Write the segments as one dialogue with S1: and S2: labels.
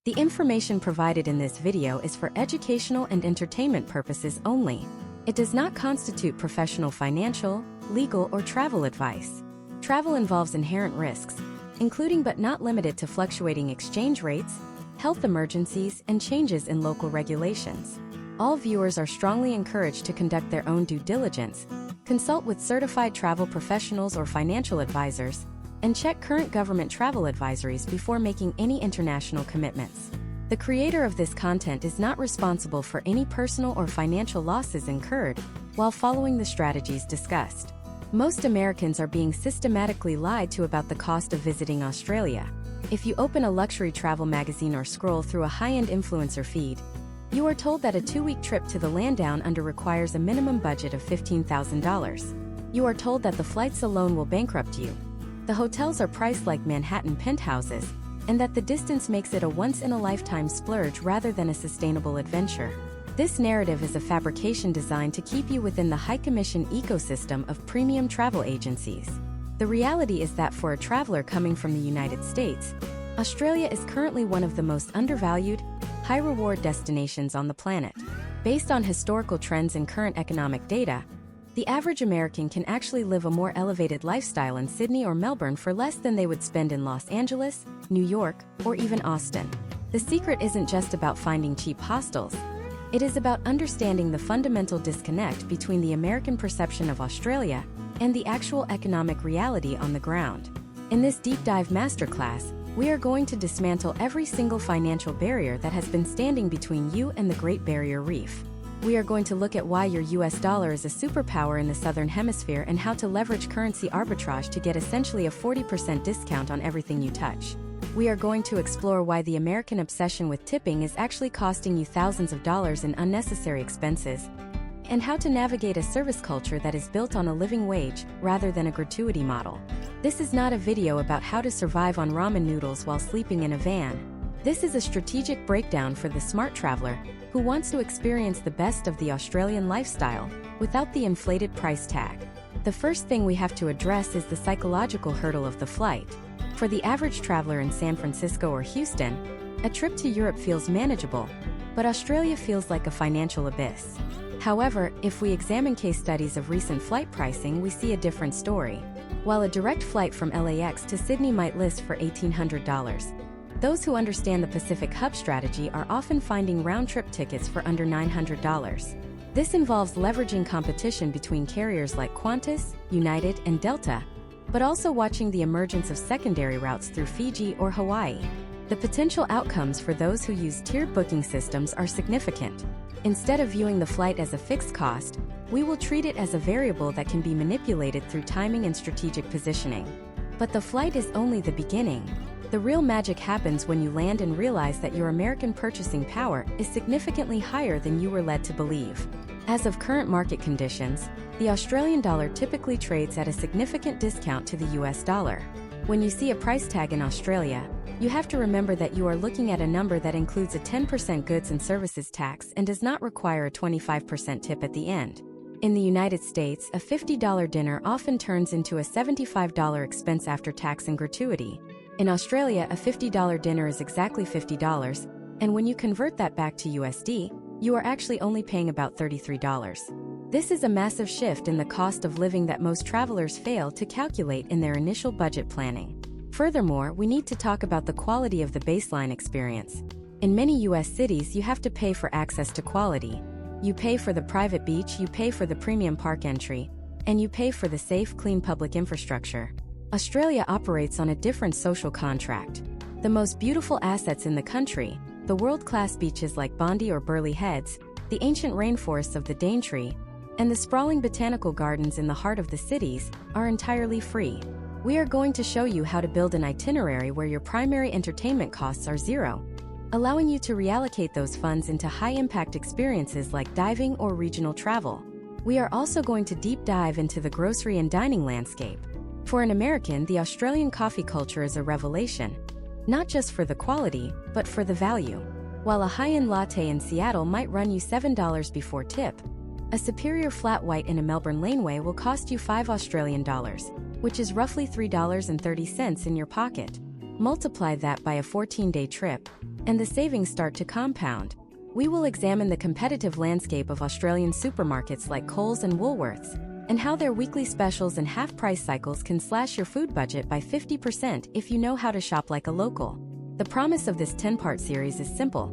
S1: The information provided in this video is for educational and entertainment purposes only. It does not constitute professional financial, legal, or travel advice. Travel involves inherent risks, including but not limited to fluctuating exchange rates, health emergencies, and changes in local regulations. All viewers are strongly encouraged to conduct their own due diligence, consult with certified travel professionals or financial advisors, and check current government travel advisories before making any international commitments. The creator of this content is not responsible for any personal or financial losses incurred while following the strategies discussed. Most Americans are being systematically lied to about the cost of visiting Australia. If you open a luxury travel magazine or scroll through a high-end influencer feed, you are told that a 2-week trip to the land down under requires a minimum budget of $15,000. You are told that the flights alone will bankrupt you. The hotels are priced like Manhattan penthouses, and that the distance makes it a once-in-a-lifetime splurge rather than a sustainable adventure. This narrative is a fabrication designed to keep you within the high-commission ecosystem of premium travel agencies. The reality is that for a traveler coming from the United States, Australia is currently one of the most undervalued, high-reward destinations on the planet. Based on historical trends and current economic data, the average American can actually live a more elevated lifestyle in Sydney or Melbourne for less than they would spend in Los Angeles, New York, or even Austin. The secret isn't just about finding cheap hostels. It is about understanding the fundamental disconnect between the American perception of Australia and the actual economic reality on the ground. In this deep dive masterclass, we are going to dismantle every single financial barrier that has been standing between you and the Great Barrier Reef. We are going to look at why your US dollar is a superpower in the Southern Hemisphere and how to leverage currency arbitrage to get essentially a 40% discount on everything you touch. We are going to explore why the American obsession with tipping is actually costing you thousands of dollars in unnecessary expenses, and how to navigate a service culture that is built on a living wage rather than a gratuity model. This is not a video about how to survive on ramen noodles while sleeping in a van. This is a strategic breakdown for the smart traveler who wants to experience the best of the Australian lifestyle without the inflated price tag. The first thing we have to address is the psychological hurdle of the flight. For the average traveler in San Francisco or Houston, a trip to Europe feels manageable, but Australia feels like a financial abyss. However, if we examine case studies of recent flight pricing, we see a different story. While a direct flight from LAX to Sydney might list for $1,800, those who understand the Pacific Hub strategy are often finding round-trip tickets for under $900. This involves leveraging competition between carriers like Qantas, United, and Delta, but also watching the emergence of secondary routes through Fiji or Hawaii. The potential outcomes for those who use tiered booking systems are significant. Instead of viewing the flight as a fixed cost, we will treat it as a variable that can be manipulated through timing and strategic positioning. But the flight is only the beginning. The real magic happens when you land and realize that your American purchasing power is significantly higher than you were led to believe. As of current market conditions, the Australian dollar typically trades at a significant discount to the US dollar. When you see a price tag in Australia, you have to remember that you are looking at a number that includes a 10% goods and services tax and does not require a 25% tip at the end. In the United States, a $50 dinner often turns into a $75 expense after tax and gratuity. In Australia, a $50 dinner is exactly $50, and when you convert that back to USD, you are actually only paying about $33. This is a massive shift in the cost of living that most travelers fail to calculate in their initial budget planning. Furthermore, we need to talk about the quality of the baseline experience. In many US cities, you have to pay for access to quality. You pay for the private beach, you pay for the premium park entry, and you pay for the safe, clean public infrastructure. Australia operates on a different social contract. The most beautiful assets in the country, the world-class beaches like Bondi or Burleigh Heads, the ancient rainforests of the Daintree, and the sprawling botanical gardens in the heart of the cities, are entirely free. We are going to show you how to build an itinerary where your primary entertainment costs are zero, allowing you to reallocate those funds into high-impact experiences like diving or regional travel. We are also going to deep dive into the grocery and dining landscape. For an American, the Australian coffee culture is a revelation, not just for the quality, but for the value. While a high-end latte in Seattle might run you $7 before tip, a superior flat white in a Melbourne laneway will cost you $5 Australian, which is roughly $3.30 in your pocket. Multiply that by a 14-day trip, and the savings start to compound. We will examine the competitive landscape of Australian supermarkets like Coles and Woolworths, and how their weekly specials and half-price cycles can slash your food budget by 50% if you know how to shop like a local. The promise of this 10-part series is simple.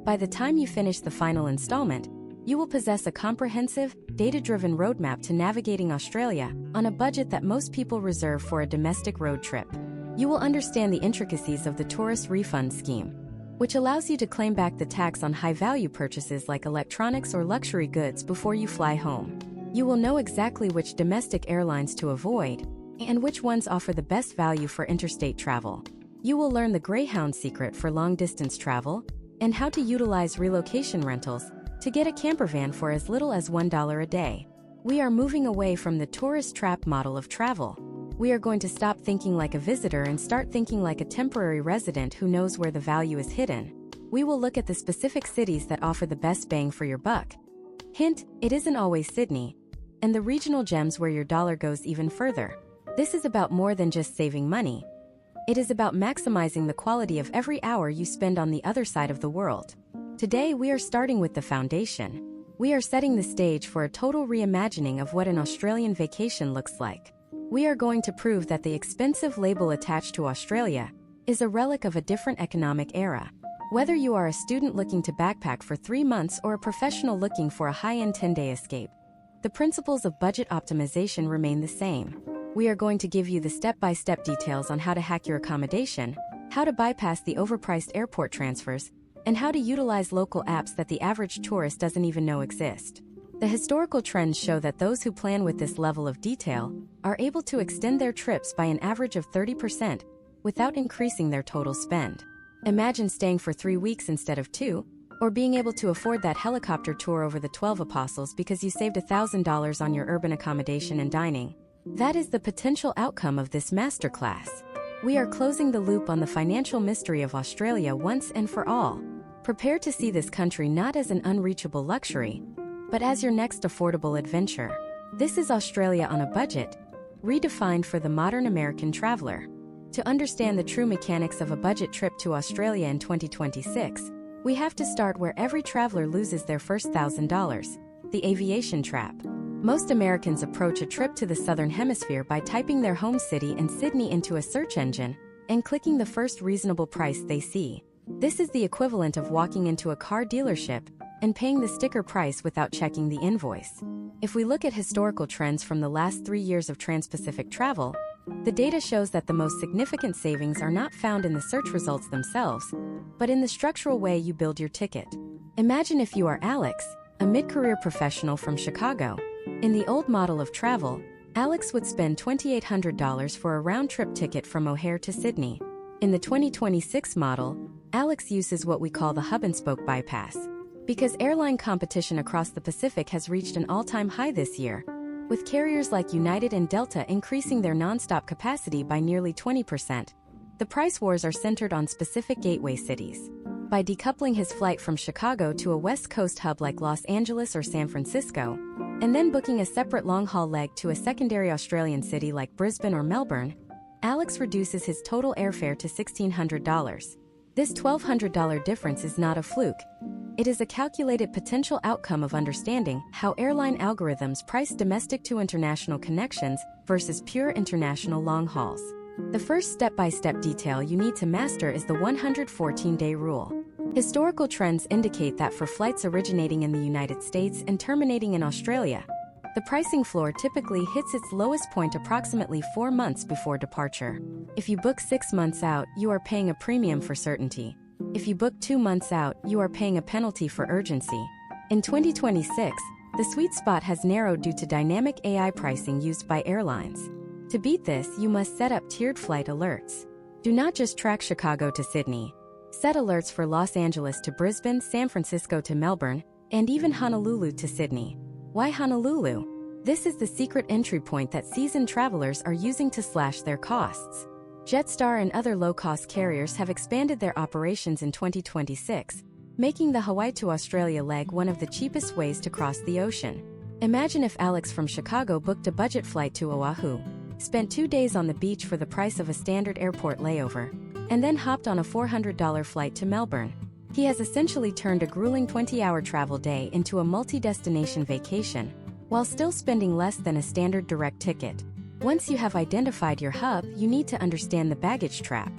S1: By the time you finish the final installment, you will possess a comprehensive, data-driven roadmap to navigating Australia on a budget that most people reserve for a domestic road trip. You will understand the intricacies of the tourist refund scheme, which allows you to claim back the tax on high-value purchases like electronics or luxury goods before you fly home. You will know exactly which domestic airlines to avoid and which ones offer the best value for interstate travel. You will learn the Greyhound secret for long-distance travel and how to utilize relocation rentals to get a camper van for as little as $1 a day. We are moving away from the tourist trap model of travel. We are going to stop thinking like a visitor and start thinking like a temporary resident who knows where the value is hidden. We will look at the specific cities that offer the best bang for your buck. Hint, it isn't always Sydney. And the regional gems where your dollar goes even further. This is about more than just saving money. It is about maximizing the quality of every hour you spend on the other side of the world. Today we are starting with the foundation. We are setting the stage for a total reimagining of what an Australian vacation looks like. We are going to prove that the expensive label attached to Australia is a relic of a different economic era. Whether you are a student looking to backpack for 3 months or a professional looking for a high-end 10-day escape, the principles of budget optimization remain the same. We are going to give you the step-by-step details on how to hack your accommodation, how to bypass the overpriced airport transfers, and how to utilize local apps that the average tourist doesn't even know exist. The historical trends show that those who plan with this level of detail are able to extend their trips by an average of 30% without increasing their total spend. Imagine staying for 3 weeks instead of 2, or being able to afford that helicopter tour over the 12 Apostles because you saved $1,000 on your urban accommodation and dining. That is the potential outcome of this masterclass. We are closing the loop on the financial mystery of Australia once and for all. Prepare to see this country not as an unreachable luxury, but as your next affordable adventure. This is Australia on a budget, redefined for the modern American traveler. To understand the true mechanics of a budget trip to Australia in 2026, we have to start where every traveler loses their first $1,000, the aviation trap. Most Americans approach a trip to the Southern Hemisphere by typing their home city and Sydney into a search engine and clicking the first reasonable price they see. This is the equivalent of walking into a car dealership and paying the sticker price without checking the invoice. If we look at historical trends from the last 3 years of trans-Pacific travel, the data shows that the most significant savings are not found in the search results themselves, but in the structural way you build your ticket. Imagine if you are Alex, a mid-career professional from Chicago. In the old model of travel, Alex would spend $2,800 for a round-trip ticket from O'Hare to Sydney. In the 2026 model, Alex uses what we call the hub-and-spoke bypass. Because airline competition across the Pacific has reached an all-time high this year, with carriers like United and Delta increasing their non-stop capacity by nearly 20%. The price wars are centered on specific gateway cities. By decoupling his flight from Chicago to a West Coast hub like Los Angeles or San Francisco, and then booking a separate long-haul leg to a secondary Australian city like Brisbane or Melbourne, Alex reduces his total airfare to $1,600. This $1,200 difference is not a fluke. It is a calculated potential outcome of understanding how airline algorithms price domestic to international connections versus pure international long hauls. The first step-by-step detail you need to master is the 114-day rule. Historical trends indicate that for flights originating in the United States and terminating in Australia, the pricing floor typically hits its lowest point approximately 4 months before departure. If you book 6 months out, you are paying a premium for certainty. If you book 2 months out, you are paying a penalty for urgency. In 2026, the sweet spot has narrowed due to dynamic AI pricing used by airlines. To beat this, you must set up tiered flight alerts. Do not just track Chicago to Sydney. Set alerts for Los Angeles to Brisbane, San Francisco to Melbourne, and even Honolulu to Sydney. Why Honolulu? This is the secret entry point that seasoned travelers are using to slash their costs. Jetstar and other low-cost carriers have expanded their operations in 2026, making the Hawaii to Australia leg one of the cheapest ways to cross the ocean. Imagine if Alex from Chicago booked a budget flight to Oahu, spent 2 days on the beach for the price of a standard airport layover, and then hopped on a $400 flight to Melbourne. He has essentially turned a grueling 20-hour travel day into a multi-destination vacation, while still spending less than a standard direct ticket. Once you have identified your hub, you need to understand the baggage trap.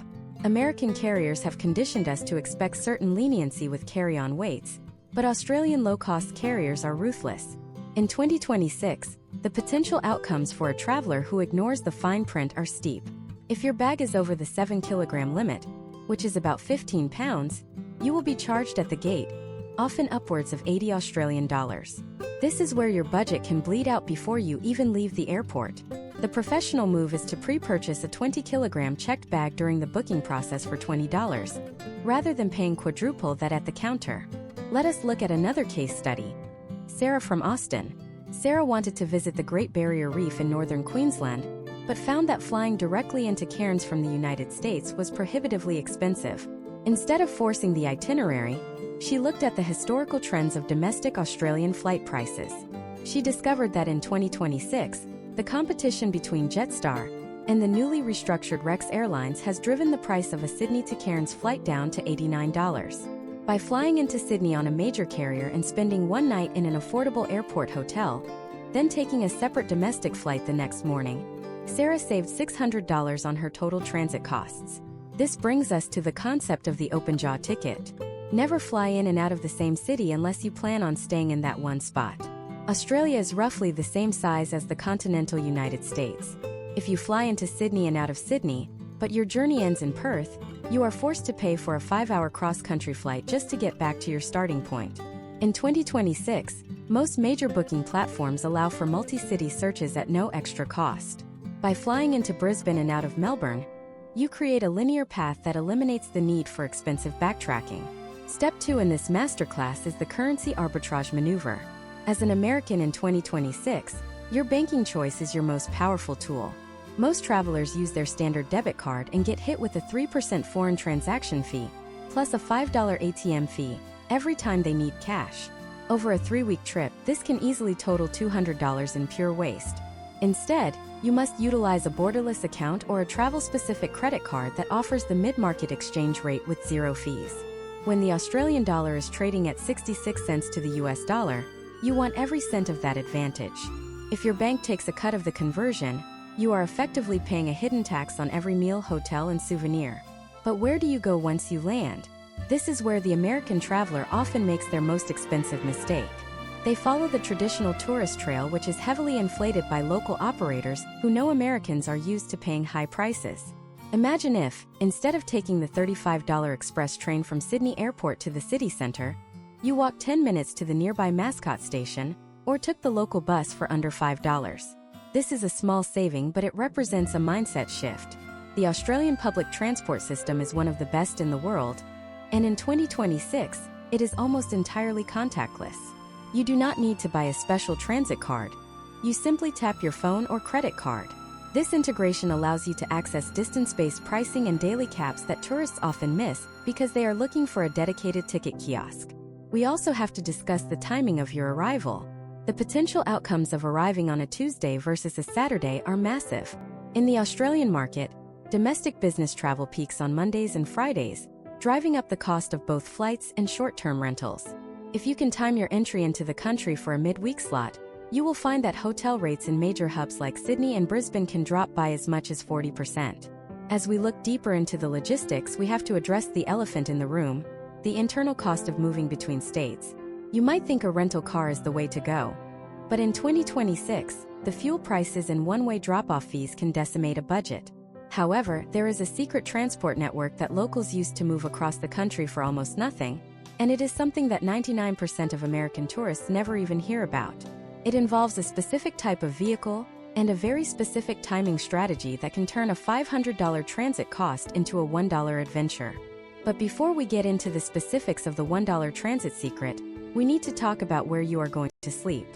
S1: American carriers have conditioned us to expect certain leniency with carry-on weights, but Australian low-cost carriers are ruthless. In 2026, the potential outcomes for a traveler who ignores the fine print are steep. If your bag is over the 7-kilogram limit, which is about 15 pounds, you will be charged at the gate, often upwards of $80 Australian dollars. This is where your budget can bleed out before you even leave the airport. The professional move is to pre-purchase a 20-kilogram checked bag during the booking process for $20, rather than paying quadruple that at the counter. Let us look at another case study. Sarah from Austin. Sarah wanted to visit the Great Barrier Reef in northern Queensland, but found that flying directly into Cairns from the United States was prohibitively expensive. Instead of forcing the itinerary, she looked at the historical trends of domestic Australian flight prices. She discovered that in 2026, the competition between Jetstar and the newly restructured Rex Airlines has driven the price of a Sydney to Cairns flight down to $89. By flying into Sydney on a major carrier and spending one night in an affordable airport hotel, then taking a separate domestic flight the next morning, Sarah saved $600 on her total transit costs. This brings us to the concept of the open-jaw ticket. Never fly in and out of the same city unless you plan on staying in that one spot. Australia is roughly the same size as the continental United States. If you fly into Sydney and out of Sydney, but your journey ends in Perth, you are forced to pay for a 5-hour cross-country flight just to get back to your starting point. In 2026, most major booking platforms allow for multi-city searches at no extra cost. By flying into Brisbane and out of Melbourne, you create a linear path that eliminates the need for expensive backtracking. Step 2 in this masterclass is the currency arbitrage maneuver. As an American in 2026, your banking choice is your most powerful tool. Most travelers use their standard debit card and get hit with a 3% foreign transaction fee, plus a $5 ATM fee, every time they need cash. Over a 3-week trip, this can easily total $200 in pure waste. Instead, you must utilize a borderless account or a travel-specific credit card that offers the mid-market exchange rate with 0 fees. When the Australian dollar is trading at 66 cents to the US dollar, you want every cent of that advantage. If your bank takes a cut of the conversion, you are effectively paying a hidden tax on every meal, hotel, and souvenir. But where do you go once you land? This is where the American traveler often makes their most expensive mistake. They follow the traditional tourist trail, which is heavily inflated by local operators who know Americans are used to paying high prices. Imagine if, instead of taking the $35 express train from Sydney Airport to the city center, you walked 10 minutes to the nearby Mascot station, or took the local bus for under $5. This is a small saving, but it represents a mindset shift. The Australian public transport system is one of the best in the world, and in 2026, it is almost entirely contactless. You do not need to buy a special transit card. You simply tap your phone or credit card. This integration allows you to access distance-based pricing and daily caps that tourists often miss because they are looking for a dedicated ticket kiosk. We also have to discuss the timing of your arrival. The potential outcomes of arriving on a Tuesday versus a Saturday are massive. In the Australian market, domestic business travel peaks on Mondays and Fridays, driving up the cost of both flights and short-term rentals. If you can time your entry into the country for a mid-week slot, you will find that hotel rates in major hubs like Sydney and Brisbane can drop by as much as 40%. As we look deeper into the logistics, we have to address the elephant in the room: the internal cost of moving between states. You might think a rental car is the way to go. But in 2026, the fuel prices and one-way drop-off fees can decimate a budget. However, there is a secret transport network that locals use to move across the country for almost nothing, and it is something that 99% of American tourists never even hear about. It involves a specific type of vehicle and a very specific timing strategy that can turn a $500 transit cost into a $1 adventure. But before we get into the specifics of the $1 transit secret, we need to talk about where you are going to sleep.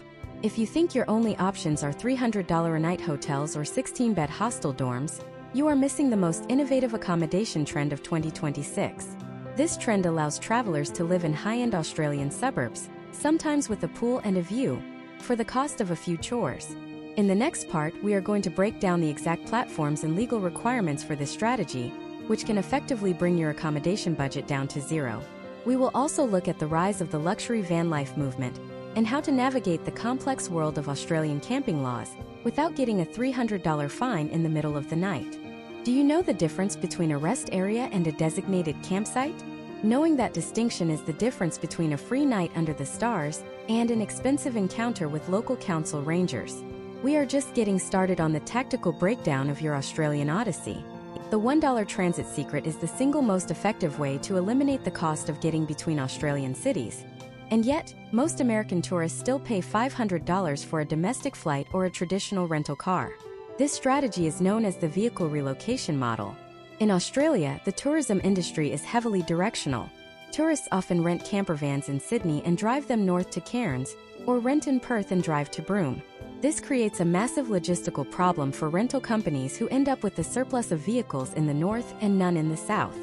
S1: If you think your only options are $300 a night hotels or 16-bed hostel dorms, you are missing the most innovative accommodation trend of 2026. This trend allows travelers to live in high-end Australian suburbs, sometimes with a pool and a view, for the cost of a few chores. In the next part, we are going to break down the exact platforms and legal requirements for this strategy, which can effectively bring your accommodation budget down to zero. We will also look at the rise of the luxury van life movement and how to navigate the complex world of Australian camping laws without getting a $300 fine in the middle of the night. Do you know the difference between a rest area and a designated campsite? Knowing that distinction is the difference between a free night under the stars and an expensive encounter with local council rangers. We are just getting started on the tactical breakdown of your Australian odyssey. The $1 transit secret is the single most effective way to eliminate the cost of getting between Australian cities. And yet, most American tourists still pay $500 for a domestic flight or a traditional rental car. This strategy is known as the vehicle relocation model. In Australia, the tourism industry is heavily directional. Tourists often rent campervans in Sydney and drive them north to Cairns, or rent in Perth and drive to Broome. This creates a massive logistical problem for rental companies who end up with a surplus of vehicles in the north and none in the south.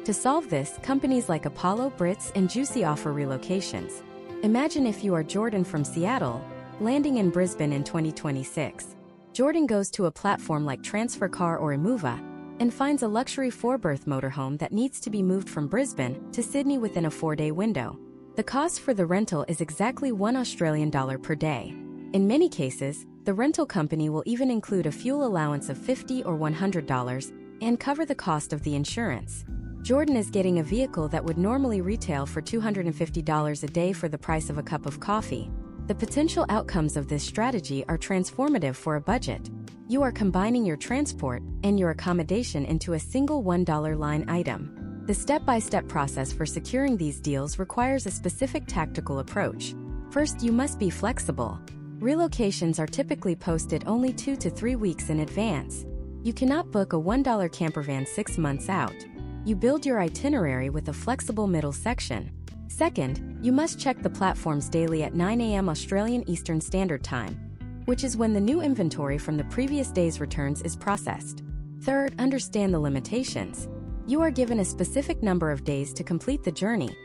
S1: To solve this, companies like Apollo, Brits, and Juicy offer relocations. Imagine if you are Jordan from Seattle, landing in Brisbane in 2026. Jordan goes to a platform like TransferCar or Imova and finds a luxury 4-berth motorhome that needs to be moved from Brisbane to Sydney within a 4-day window. The cost for the rental is exactly $1 Australian per day. In many cases, the rental company will even include a fuel allowance of $50 or $100 and cover the cost of the insurance. Jordan is getting a vehicle that would normally retail for $250 a day for the price of a cup of coffee. The potential outcomes of this strategy are transformative for a budget. You are combining your transport and your accommodation into a single $1 line item. The step-by-step process for securing these deals requires a specific tactical approach. First, you must be flexible. Relocations are typically posted only 2 to 3 weeks in advance. You cannot book a $1 campervan 6 months out. You build your itinerary with a flexible middle section. Second, you must check the platforms daily at 9 a.m. Australian Eastern Standard Time, which is when the new inventory from the previous day's returns is processed. Third, understand the limitations. You are given a specific number of days to complete the journey,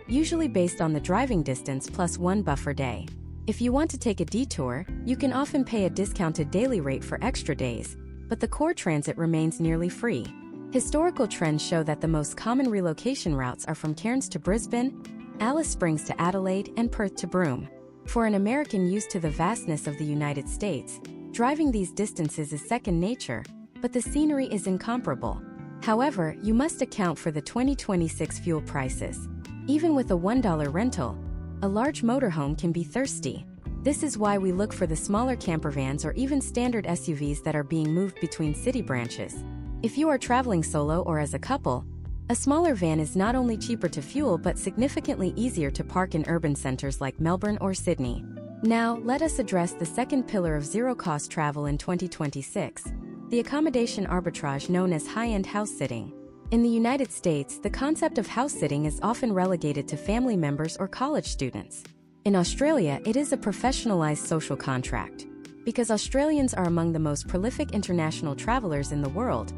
S1: usually based on the driving distance plus 1 buffer day. If you want to take a detour, you can often pay a discounted daily rate for extra days, but the core transit remains nearly free. Historical trends show that the most common relocation routes are from Cairns to Brisbane, Alice Springs to Adelaide, and Perth to Broome. For an American used to the vastness of the United States, driving these distances is second nature, but the scenery is incomparable. However, you must account for the 2026 fuel prices. Even with a $1 rental, a large motorhome can be thirsty. This is why we look for the smaller campervans or even standard SUVs that are being moved between city branches. If you are traveling solo or as a couple, a smaller van is not only cheaper to fuel but significantly easier to park in urban centers like Melbourne or Sydney. Now, let us address the second pillar of zero-cost travel in 2026, the accommodation arbitrage known as high-end house sitting. In the United States, the concept of house sitting is often relegated to family members or college students. In Australia, it is a professionalized social contract. Because Australians are among the most prolific international travelers in the world,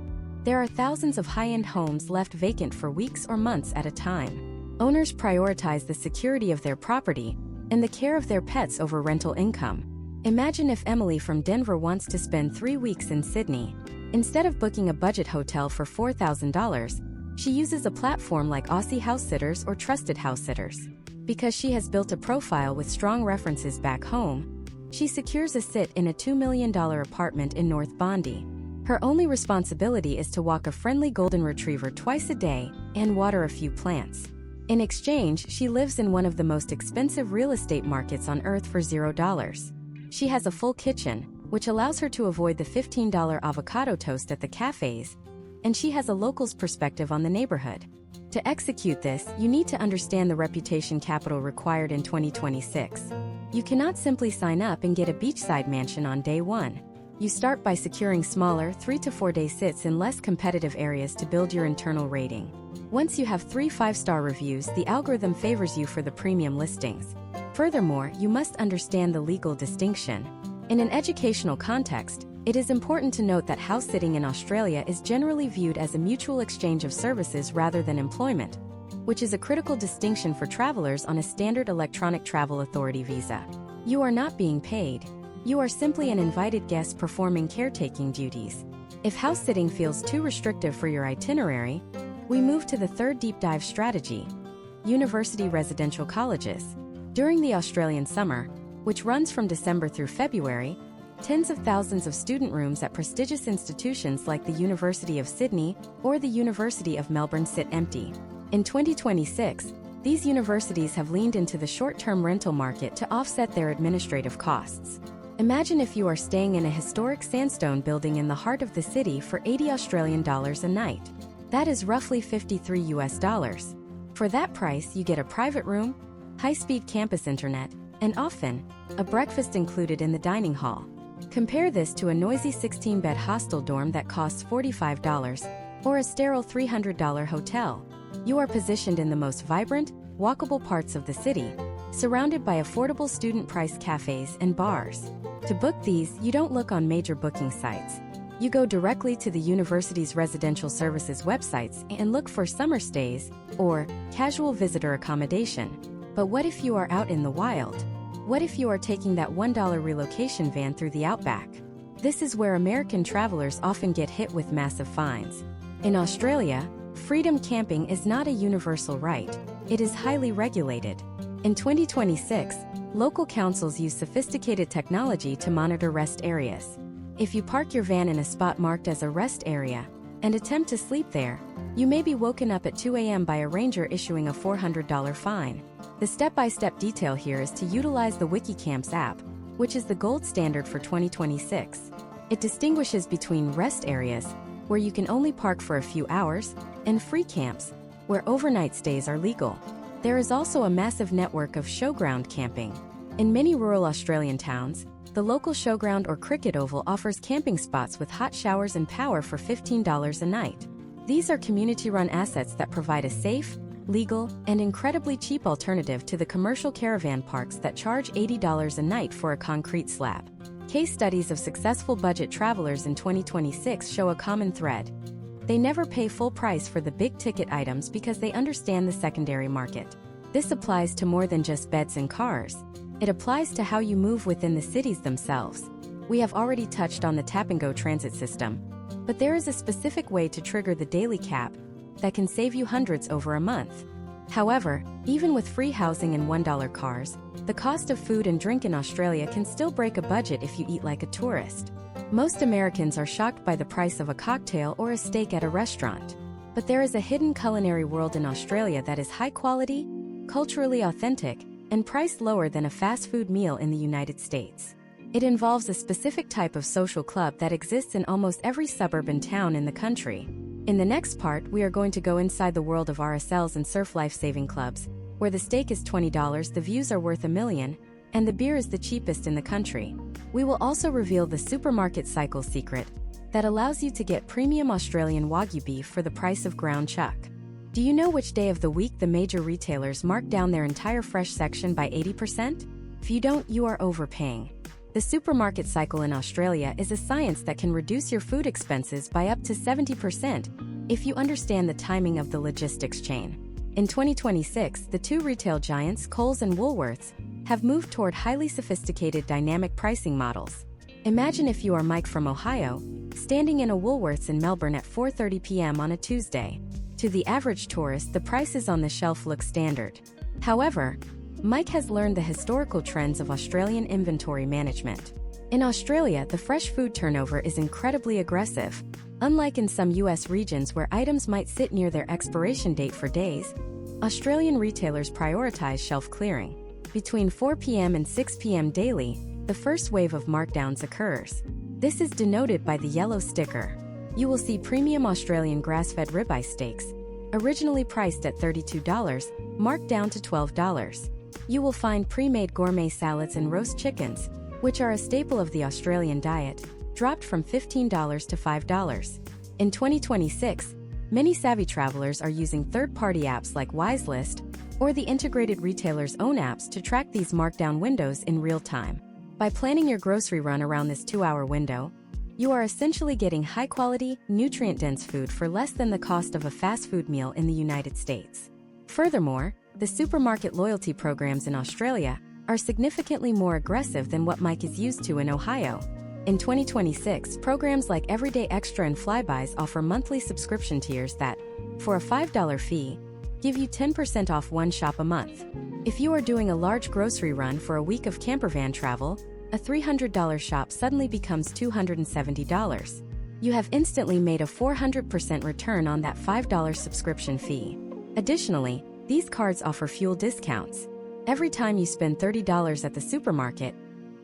S1: there are thousands of high-end homes left vacant for weeks or months at a time. Owners prioritize the security of their property and the care of their pets over rental income. Imagine if Emily from Denver wants to spend 3 weeks in Sydney. Instead of booking a budget hotel for $4,000, she uses a platform like Aussie House Sitters or Trusted House Sitters. Because she has built a profile with strong references back home, she secures a sit in a $2 million apartment in North Bondi. Her only responsibility is to walk a friendly golden retriever twice a day and water a few plants. In exchange, she lives in one of the most expensive real estate markets on earth for $0. She has a full kitchen, which allows her to avoid the $15 avocado toast at the cafes, and she has a local's perspective on the neighborhood. To execute this, you need to understand the reputation capital required in 2026. You cannot simply sign up and get a beachside mansion on day one. You start by securing smaller 3 to 4 day sits in less competitive areas to build your internal rating. Once you have 3 5-star reviews, the algorithm favors you for the premium listings. Furthermore, you must understand the legal distinction. In an educational context, it is important to note that house sitting in Australia is generally viewed as a mutual exchange of services rather than employment, which is a critical distinction for travelers on a standard electronic travel authority visa. You are not being paid. You are simply an invited guest performing caretaking duties. If house sitting feels too restrictive for your itinerary, we move to the third deep dive strategy: university residential colleges. During the Australian summer, which runs from December through February, tens of thousands of student rooms at prestigious institutions like the University of Sydney or the University of Melbourne sit empty. In 2026, these universities have leaned into the short-term rental market to offset their administrative costs. Imagine if you are staying in a historic sandstone building in the heart of the city for $80 a night. That is roughly $53. For that price, you get a private room, high-speed campus internet, and often, a breakfast included in the dining hall. Compare this to a noisy 16-bed hostel dorm that costs $45, or a sterile $300 hotel. You are positioned in the most vibrant, walkable parts of the city, surrounded by affordable student-priced cafes and bars. To book these, you don't look on major booking sites. You go directly to the university's residential services websites and look for summer stays or casual visitor accommodation. But what if you are out in the wild? What if you are taking that $1 relocation van through the outback? This is where American travelers often get hit with massive fines. In Australia, freedom camping is not a universal right. It is highly regulated. In 2026, local councils use sophisticated technology to monitor rest areas. If you park your van in a spot marked as a rest area and attempt to sleep there, you may be woken up at 2 a.m. by a ranger issuing a $400 fine. The step-by-step detail here is to utilize the WikiCamps app, which is the gold standard for 2026. It distinguishes between rest areas, where you can only park for a few hours, and free camps, where overnight stays are legal. There is also a massive network of showground camping. In many rural Australian towns, the local showground or cricket oval offers camping spots with hot showers and power for $15 a night. These are community-run assets that provide a safe, legal, and incredibly cheap alternative to the commercial caravan parks that charge $80 a night for a concrete slab. Case studies of successful budget travelers in 2026 show a common thread. They never pay full price for the big-ticket items because they understand the secondary market. This applies to more than just beds and cars. It applies to how you move within the cities themselves. We have already touched on the tap-and-go transit system, but there is a specific way to trigger the daily cap that can save you hundreds over a month. However, even with free housing and $1 cars, the cost of food and drink in Australia can still break a budget if you eat like a tourist. Most Americans are shocked by the price of a cocktail or a steak at a restaurant. But there is a hidden culinary world in Australia that is high quality, culturally authentic, and priced lower than a fast food meal in the United States. It involves a specific type of social club that exists in almost every suburb and town in the country. In the next part, we are going to go inside the world of RSLs and surf life-saving clubs, where the steak is $20, the views are worth $1 million, and the beer is the cheapest in the country. We will also reveal the supermarket cycle secret that allows you to get premium Australian Wagyu beef for the price of ground chuck. Do you know which day of the week the major retailers mark down their entire fresh section by 80%? If you don't, you are overpaying. The supermarket cycle in Australia is a science that can reduce your food expenses by up to 70% if you understand the timing of the logistics chain. In 2026, the two retail giants, Coles and Woolworths, have moved toward highly sophisticated dynamic pricing models. Imagine if you are Mike from Ohio, standing in a Woolworths in Melbourne at 4:30 p.m. on a Tuesday. To the average tourist, the prices on the shelf look standard. However, Mike has learned the historical trends of Australian inventory management. In Australia, the fresh food turnover is incredibly aggressive. Unlike in some US regions where items might sit near their expiration date for days, Australian retailers prioritize shelf clearing. Between 4 p.m. and 6 p.m. daily, the first wave of markdowns occurs. This is denoted by the yellow sticker. You will see premium Australian grass-fed ribeye steaks, originally priced at $32, marked down to $12. You will find pre-made gourmet salads and roast chickens, which are a staple of the Australian diet, dropped from $15 to $5. In 2026, many savvy travelers are using third-party apps like Wiselist or the integrated retailer's own apps to track these markdown windows in real time. By planning your grocery run around this 2-hour window, you are essentially getting high-quality, nutrient-dense food for less than the cost of a fast food meal in the United States. Furthermore, the supermarket loyalty programs in Australia are significantly more aggressive than what Mike is used to in Ohio. In 2026, programs like Everyday Extra and Flybys offer monthly subscription tiers that, for a $5 fee, give you 10% off one shop a month. If you are doing a large grocery run for a week of campervan travel, a $300 shop suddenly becomes $270. You have instantly made a 400% return on that $5 subscription fee. Additionally, these cards offer fuel discounts. Every time you spend $30 at the supermarket,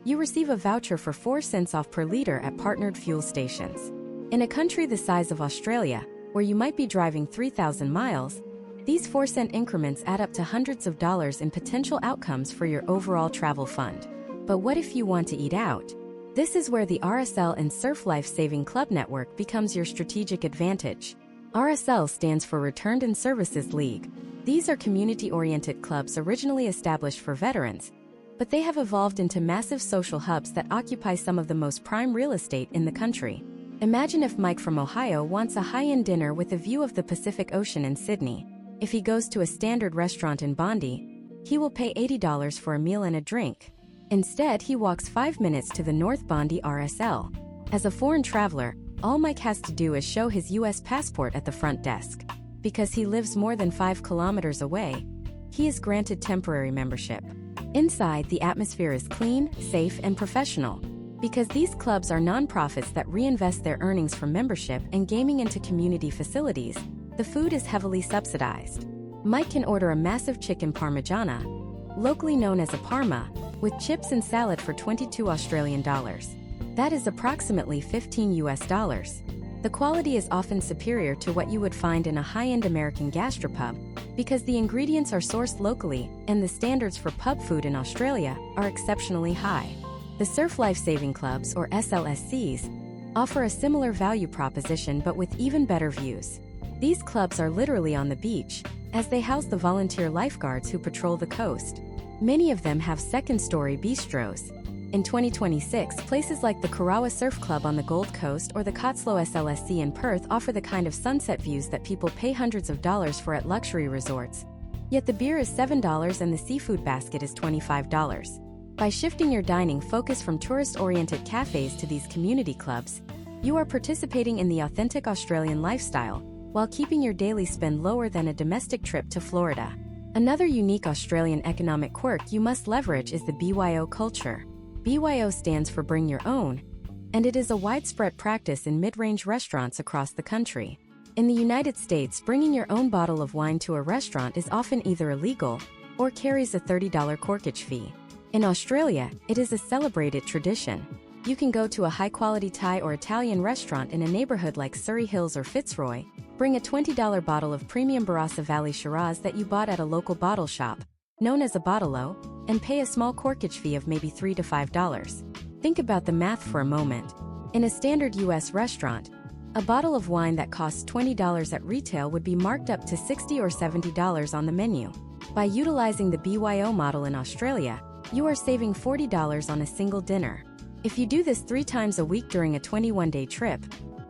S1: you receive a voucher for 4 cents off per liter at partnered fuel stations. In a country the size of Australia, where you might be driving 3,000 miles, these 4-cent increments add up to hundreds of dollars in potential outcomes for your overall travel fund. But what if you want to eat out? This is where the RSL and Surf Life Saving Club network becomes your strategic advantage. RSL stands for Returned and Services League. These are community-oriented clubs originally established for veterans, but they have evolved into massive social hubs that occupy some of the most prime real estate in the country. Imagine if Mike from Ohio wants a high-end dinner with a view of the Pacific Ocean in Sydney. If he goes to a standard restaurant in Bondi, he will pay $80 for a meal and a drink. Instead, he walks 5 minutes to the North Bondi RSL. As a foreign traveler, all Mike has to do is show his US passport at the front desk. Because he lives more than 5 kilometers away, he is granted temporary membership. Inside, the atmosphere is clean, safe, and professional. Because these clubs are nonprofits that reinvest their earnings from membership and gaming into community facilities, the food is heavily subsidized. Mike can order a massive chicken parmigiana, locally known as a parma, with chips and salad for 22 Australian dollars. That is approximately 15 US dollars. The quality is often superior to what you would find in a high-end American gastropub, because the ingredients are sourced locally and the standards for pub food in Australia are exceptionally high. The Surf Life Saving Clubs, or SLSCs, offer a similar value proposition but with even better views. These clubs are literally on the beach, as they house the volunteer lifeguards who patrol the coast. Many of them have second-story bistros. In 2026, places like the Karawa Surf Club on the Gold Coast or the Cotslow SLSC in Perth offer the kind of sunset views that people pay hundreds of dollars for at luxury resorts. Yet the beer is $7 and the seafood basket is $25. By shifting your dining focus from tourist-oriented cafes to these community clubs, you are participating in the authentic Australian lifestyle, while keeping your daily spend lower than a domestic trip to Florida. Another unique Australian economic quirk you must leverage is the BYO culture. BYO stands for Bring Your Own, and it is a widespread practice in mid-range restaurants across the country. In the United States, bringing your own bottle of wine to a restaurant is often either illegal or carries a $30 corkage fee. In Australia, it is a celebrated tradition. You can go to a high-quality Thai or Italian restaurant in a neighborhood like Surrey Hills or Fitzroy, bring a $20 bottle of premium Barossa Valley Shiraz that you bought at a local bottle shop, known as a bottle-o, and pay a small corkage fee of maybe $3 to $5. Think about the math for a moment. In a standard US restaurant, a bottle of wine that costs $20 at retail would be marked up to $60 or $70 on the menu. By utilizing the BYO model in Australia, you are saving $40 on a single dinner. If you do this 3 times a week during a 21-day trip,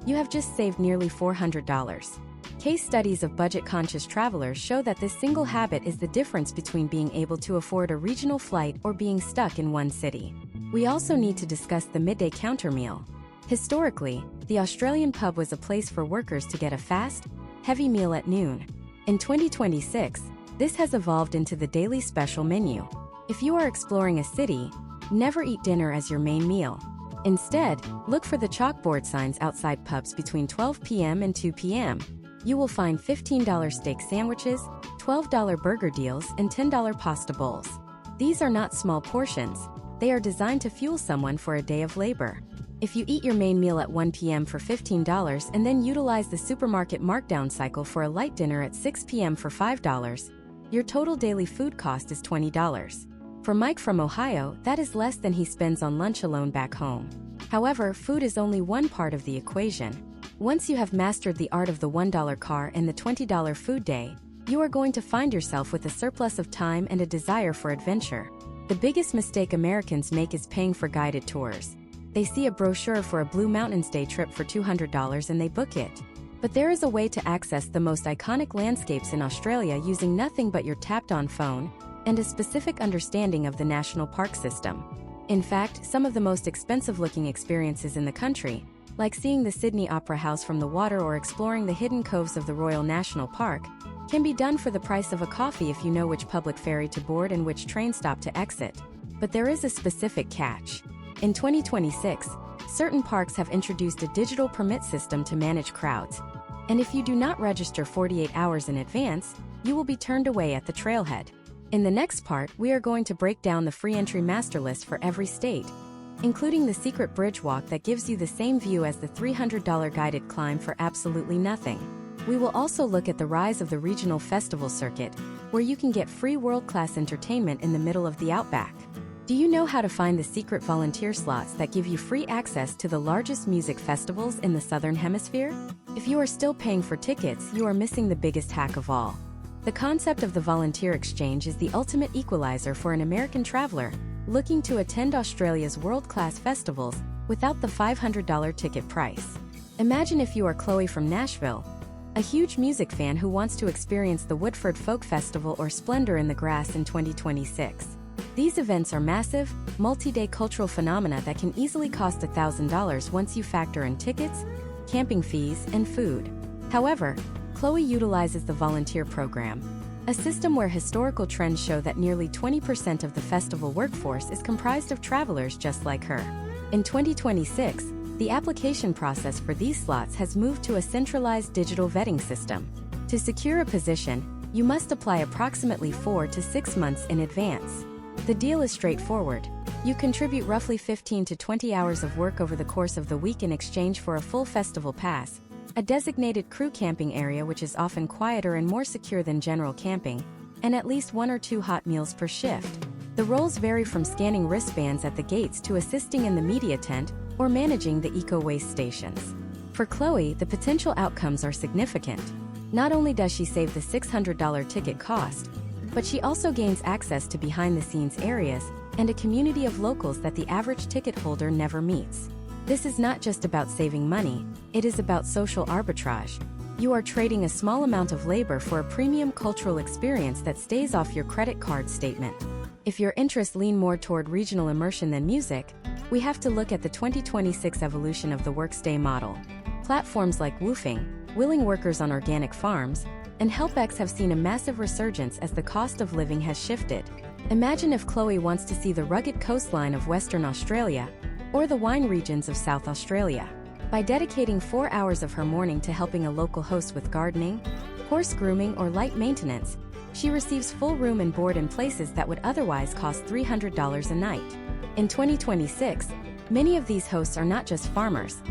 S1: you have just saved nearly $400. Case studies of budget-conscious travelers show that this single habit is the difference between being able to afford a regional flight or being stuck in one city. We also need to discuss the midday counter meal. Historically, the Australian pub was a place for workers to get a fast, heavy meal at noon. In 2026, this has evolved into the daily special menu. If you are exploring a city, never eat dinner as your main meal. Instead, look for the chalkboard signs outside pubs between 12 p.m. and 2 p.m. You will find $15 steak sandwiches, $12 burger deals, and $10 pasta bowls. These are not small portions. They are designed to fuel someone for a day of labor. If you eat your main meal at 1 p.m. for $15 and then utilize the supermarket markdown cycle for a light dinner at 6 p.m. for $5, your total daily food cost is $20. For Mike from Ohio, that is less than he spends on lunch alone back home. However, food is only one part of the equation. Once you have mastered the art of the $1 car and the $20 food day, you are going to find yourself with a surplus of time and a desire for adventure. The biggest mistake Americans make is paying for guided tours. They see a brochure for a Blue Mountains day trip for $200 and they book it. But there is a way to access the most iconic landscapes in Australia using nothing but your tapped-on phone and a specific understanding of the national park system. In fact, some of the most expensive-looking experiences in the country, like seeing the Sydney Opera House from the water or exploring the hidden coves of the Royal National Park, can be done for the price of a coffee if you know which public ferry to board and which train stop to exit. But there is a specific catch. In 2026, certain parks have introduced a digital permit system to manage crowds. And if you do not register 48 hours in advance, you will be turned away at the trailhead. In the next part, we are going to break down the free entry master list for every state, including the secret bridge walk that gives you the same view as the $300 guided climb for absolutely nothing. We will also look at the rise of the regional festival circuit, where you can get free world-class entertainment in the middle of the outback. Do you know how to find the secret volunteer slots that give you free access to the largest music festivals in the Southern Hemisphere? If you are still paying for tickets, you are missing the biggest hack of all. The concept of the volunteer exchange is the ultimate equalizer for an American traveler looking to attend Australia's world-class festivals without the $500 ticket price. Imagine if you are Chloe from Nashville, a huge music fan who wants to experience the Woodford Folk Festival or Splendor in the Grass in 2026. These events are massive, multi-day cultural phenomena that can easily cost $1,000 once you factor in tickets, camping fees, and food. However, Chloe utilizes the volunteer program, a system where historical trends show that nearly 20% of the festival workforce is comprised of travelers just like her. In 2026, the application process for these slots has moved to a centralized digital vetting system. To secure a position, you must apply approximately 4 to 6 months in advance. The deal is straightforward. You contribute roughly 15 to 20 hours of work over the course of the week in exchange for a full festival pass, a designated crew camping area which is often quieter and more secure than general camping, and at least 1 or 2 hot meals per shift. The roles vary from scanning wristbands at the gates to assisting in the media tent or managing the eco-waste stations. For Chloe, the potential outcomes are significant. Not only does she save the $600 ticket cost, but she also gains access to behind-the-scenes areas and a community of locals that the average ticket holder never meets. This is not just about saving money, it is about social arbitrage. You are trading a small amount of labor for a premium cultural experience that stays off your credit card statement. If your interests lean more toward regional immersion than music, we have to look at the 2026 evolution of the workstay model. Platforms like Woofing, Willing Workers on Organic Farms, and HelpX have seen a massive resurgence as the cost of living has shifted. Imagine if Chloe wants to see the rugged coastline of Western Australia or the wine regions of South Australia. By dedicating 4 hours of her morning to helping a local host with gardening, horse grooming, or light maintenance, she receives full room and board in places that would otherwise cost $300 a night. In 2026, many of these hosts are not just farmers.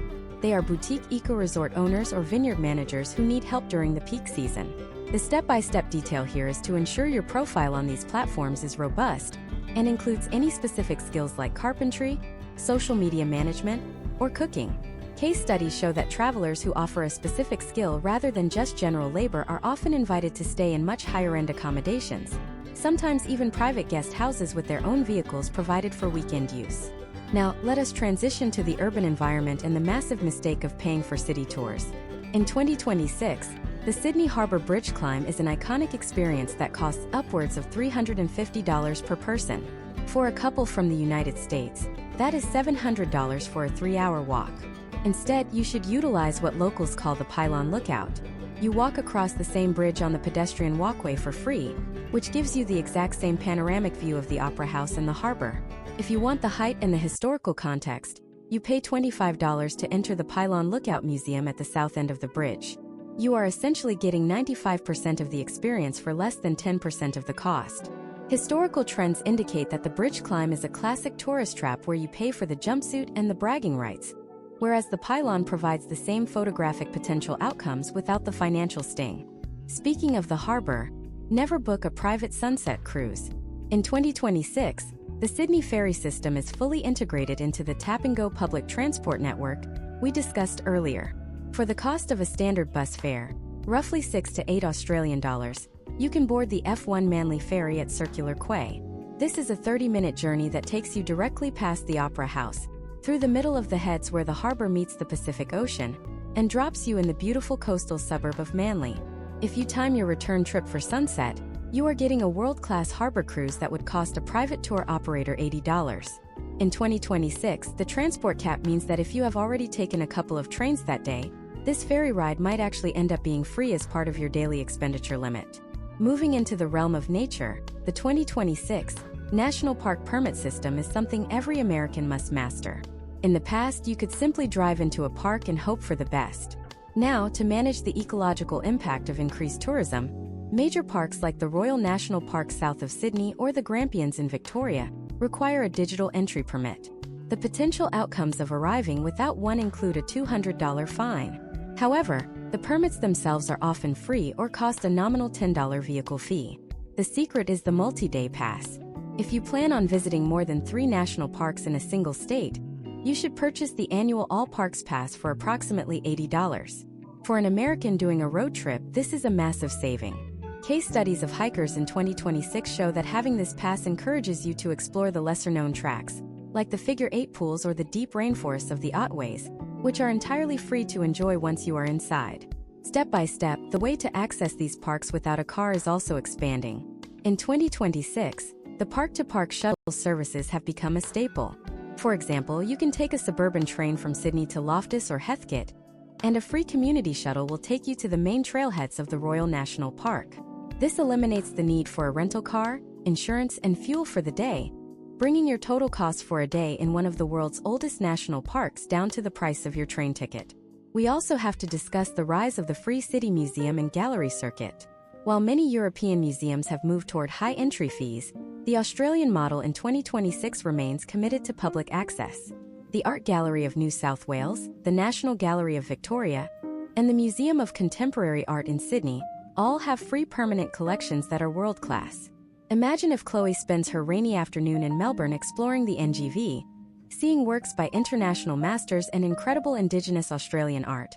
S1: They are boutique eco-resort owners or vineyard managers who need help during the peak season. The step-by-step detail here is to ensure your profile on these platforms is robust and includes any specific skills like carpentry, social media management, or cooking. Case studies show that travelers who offer a specific skill rather than just general labor are often invited to stay in much higher-end accommodations, sometimes even private guest houses with their own vehicles provided for weekend use. Now, let us transition to the urban environment and the massive mistake of paying for city tours. In 2026, the Sydney Harbour Bridge climb is an iconic experience that costs upwards of $350 per person. For a couple from the United States, that is $700 for a 3-hour walk. Instead, you should utilize what locals call the pylon lookout. You walk across the same bridge on the pedestrian walkway for free, which gives you the exact same panoramic view of the Opera House and the harbor. If you want the height and the historical context, you pay $25 to enter the Pylon Lookout Museum at the south end of the bridge. You are essentially getting 95% of the experience for less than 10% of the cost. Historical trends indicate that the bridge climb is a classic tourist trap where you pay for the jumpsuit and the bragging rights, whereas the pylon provides the same photographic potential outcomes without the financial sting. Speaking of the harbor, never book a private sunset cruise. In 2026, the Sydney ferry system is fully integrated into the tap-and-go public transport network we discussed earlier. For the cost of a standard bus fare, roughly $6 to $8 Australian dollars, you can board the F1 Manly Ferry at Circular Quay. This is a 30-minute journey that takes you directly past the Opera House, through the middle of the heads where the harbor meets the Pacific Ocean, and drops you in the beautiful coastal suburb of Manly. If you time your return trip for sunset, You are getting a world-class harbor cruise that would cost a private tour operator $80. In 2026, the transport cap means that if you have already taken a couple of trains that day, this ferry ride might actually end up being free as part of your daily expenditure limit. Moving into the realm of nature, the 2026 National Park Permit System is something every American must master. In the past, you could simply drive into a park and hope for the best. Now, to manage the ecological impact of increased tourism, major parks like the Royal National Park south of Sydney or the Grampians in Victoria require a digital entry permit. The potential outcomes of arriving without one include a $200 fine. However, the permits themselves are often free or cost a nominal $10 vehicle fee. The secret is the multi-day pass. If you plan on visiting more than 3 national parks in a single state, you should purchase the annual All Parks Pass for approximately $80. For an American doing a road trip, this is a massive saving. Case studies of hikers in 2026 show that having this pass encourages you to explore the lesser-known tracks, like the Figure 8 pools or the deep rainforests of the Otways, which are entirely free to enjoy once you are inside. Step by step, the way to access these parks without a car is also expanding. In 2026, the park-to-park shuttle services have become a staple. For example, you can take a suburban train from Sydney to Loftus or Heathcote, and a free community shuttle will take you to the main trailheads of the Royal National Park. This eliminates the need for a rental car, insurance, and fuel for the day, bringing your total cost for a day in one of the world's oldest national parks down to the price of your train ticket. We also have to discuss the rise of the Free City Museum and Gallery circuit. While many European museums have moved toward high entry fees, the Australian model in 2026 remains committed to public access. The Art Gallery of New South Wales, the National Gallery of Victoria, and the Museum of Contemporary Art in Sydney all have free permanent collections that are world-class. Imagine if Chloe spends her rainy afternoon in Melbourne exploring the NGV, seeing works by international masters and incredible Indigenous Australian art,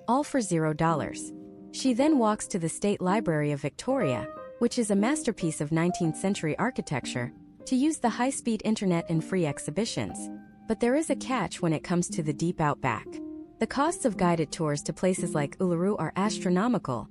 S1: all for $0. She then walks to the State Library of Victoria, which is a masterpiece of 19th century architecture, to use the high-speed internet and free exhibitions. But there is a catch when it comes to the deep outback. The costs of guided tours to places like Uluru are astronomical,